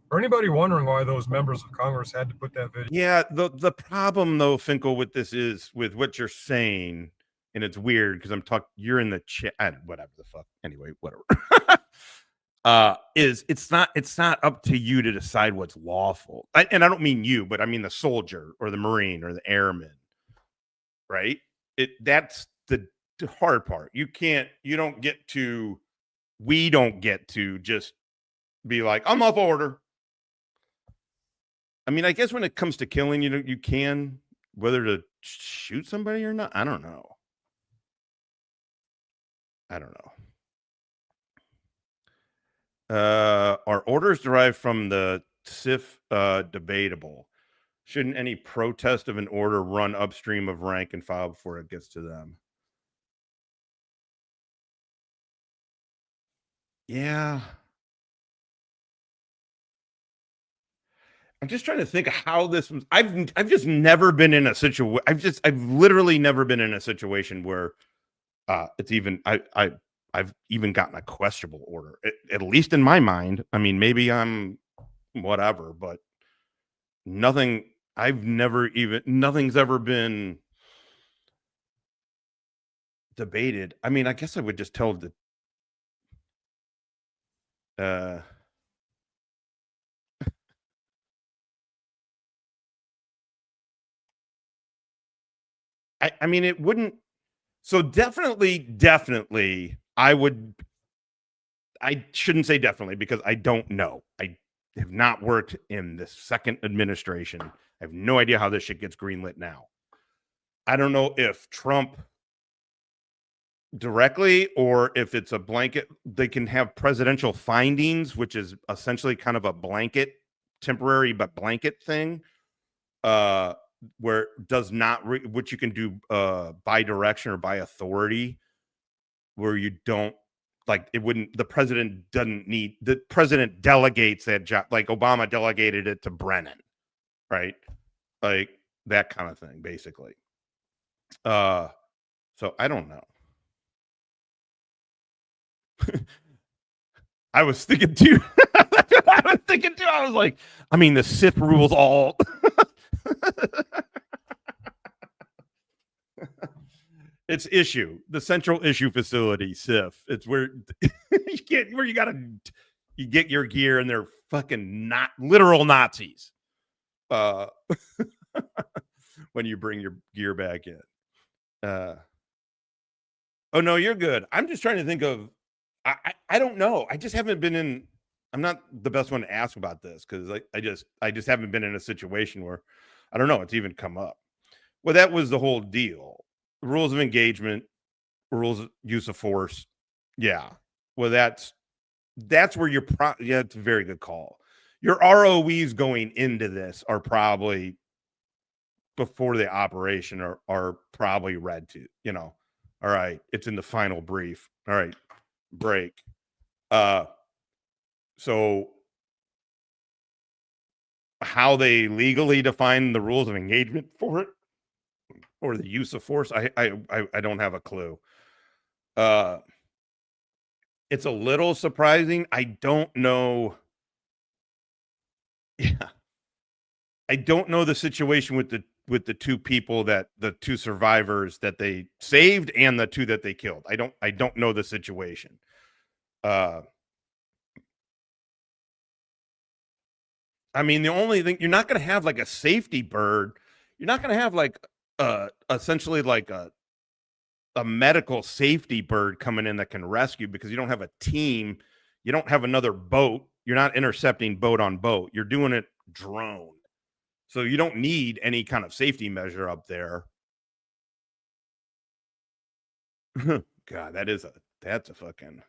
For anybody wondering why those members of Congress had to put that video. Yeah, the problem though, Finkel, with this is with what you're saying, and it's weird because you're in the chat, whatever the fuck. Anyway, whatever. It's not up to you to decide what's lawful. And I don't mean you, but I mean the soldier or the Marine or the airman, right? That's the hard part. We don't get to just be like, I'm off order. I mean, I guess when it comes to killing, you can, whether to shoot somebody or not. I don't know. Are orders derived from the SIF debatable? Shouldn't any protest of an order run upstream of rank and file before it gets to them? Yeah. I'm just trying to think of how this was. I've just never been in a situation. I've literally never been in a situation where it's even I've even gotten a questionable order, at least in my mind. I mean, maybe I'm whatever, but nothing's ever been debated. I mean, I guess I would just tell I mean, it wouldn't. So definitely, I shouldn't say definitely because I don't know. I have not worked in the second administration. I have no idea how this shit gets greenlit now. I don't know if Trump directly or if it's a blanket. They can have presidential findings, which is essentially kind of a blanket, temporary but blanket thing, where it does not which you can do by direction or by authority, where you don't like it wouldn't. The president doesn't need the president delegates that job, like Obama delegated it to Brennan, right? Like that kind of thing, basically. So I don't know. I was thinking too. I was like, I mean, the SIP rules all. It's issue, the central issue facility, SIF. It's where you get your gear, and they're fucking not literal Nazis. When you bring your gear back in. Oh no, you're good. I'm just trying to think of. I don't know. I just haven't been in. I'm not the best one to ask about this because I just haven't been in a situation where I don't know it's even come up. Well, that was the whole deal. Rules of engagement, rules of use of force. Yeah. Well, that's where you're yeah, it's a very good call. Your ROEs going into this are probably before the operation are probably read to, all right, it's in the final brief. All right, break. So how they legally define the rules of engagement for it or the use of force, I don't have a clue. It's a little surprising. I don't know. Yeah. I don't know the situation with the two people the two survivors that they saved and the two that they killed. I don't know the situation. I mean, the only thing, you're not going to have like a safety bird. You're not going to have like essentially like a medical safety bird coming in that can rescue because you don't have a team. You don't have another boat. You're not intercepting boat on boat. You're doing it drone. So you don't need any kind of safety measure up there. God, that's a fucking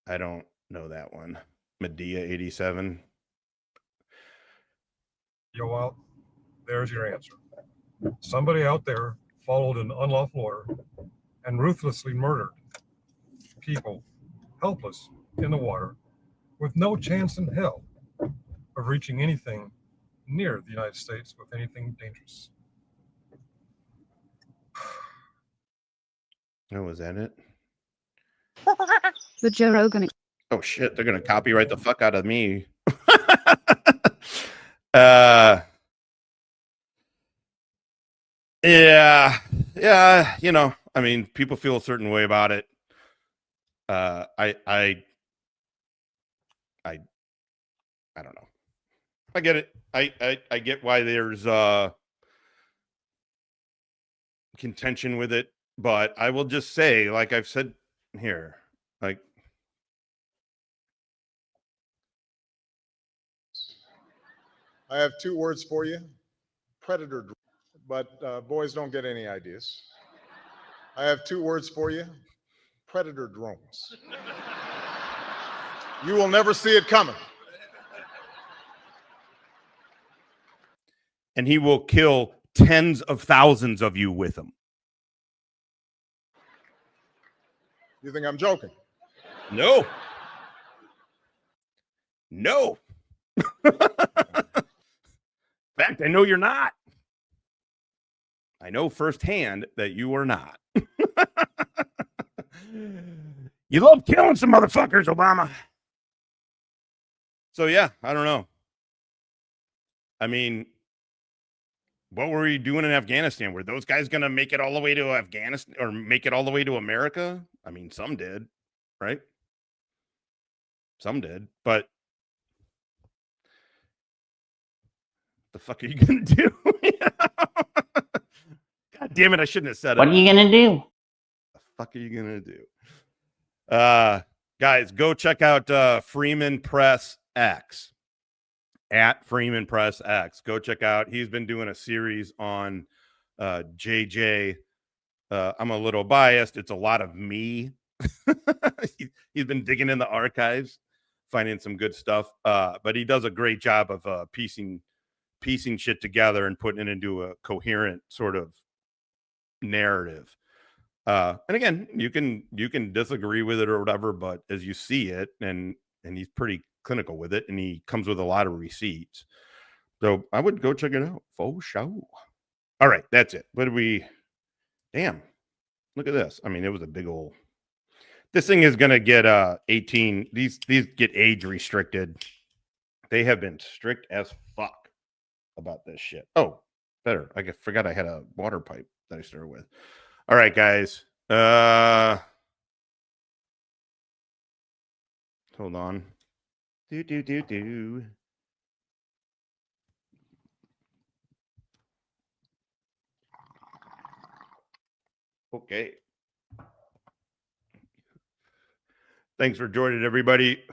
I don't know that one. Medea 87. Well, there's your answer. Somebody out there followed an unlawful order and ruthlessly murdered people, helpless in the water, with no chance in hell of reaching anything near the United States with anything dangerous. Oh, was that it? The Joe Rogan. Oh shit, they're gonna copyright the fuck out of me. Yeah, I mean, people feel a certain way about it. I don't know. I get it. I get why there's contention with it, but I will just say, like I've said here, like I have two words for you. Predator. But boys don't get any ideas. I have two words for you. Predator drones. You will never see it coming. And he will kill tens of thousands of you with them. You think I'm joking? No. No. In fact, I know you're not. I know firsthand that you are not. You love killing some motherfuckers, Obama. So, yeah, I don't know. I mean, what were you doing in Afghanistan? Were those guys going to make it all the way to Afghanistan or make it all the way to America? I mean, some did, right? Some did, but The fuck are you gonna do? God damn it! I shouldn't have said it. What are you gonna do? The fuck are you gonna do? Guys, go check out Freeman Press X at Freeman Press X. Go check out. He's been doing a series on JJ. I'm a little biased. It's a lot of me. He's been digging in the archives, finding some good stuff. But he does a great job of piecing shit together and putting it into a coherent sort of narrative. And again, you can disagree with it or whatever, but as you see it, and he's pretty clinical with it, and he comes with a lot of receipts. So I would go check it out. For sure. All right, that's it. What did we? Damn, look at this. I mean, it was a big old. This thing is gonna get 18. These get age restricted. They have been strict as fuck about this shit. Oh, better. I forgot I had a water pipe that I started with. All right, guys. Hold on. Do. Okay. Thanks for joining, everybody.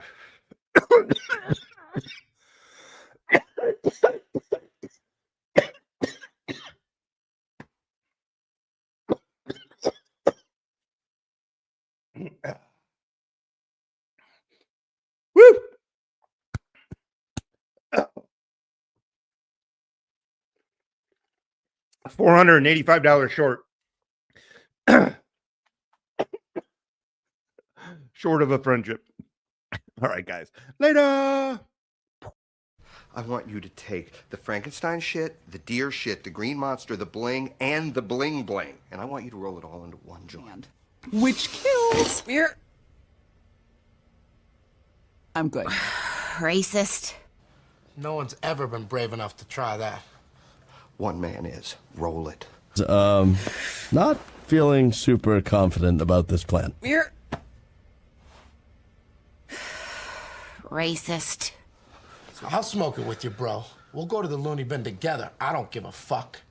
Woo! $485 short. Short of a friendship. All right, guys. Later. I want you to take the Frankenstein shit, the deer shit, the green monster, the bling, and the bling bling. And I want you to roll it all into one joint. Which kills. Here. I'm good. Racist. No one's ever been brave enough to try that. One man is. Roll it. Not feeling super confident about this plan. Here. Racist. I'll smoke it with you, bro. We'll go to the loony bin together. I don't give a fuck.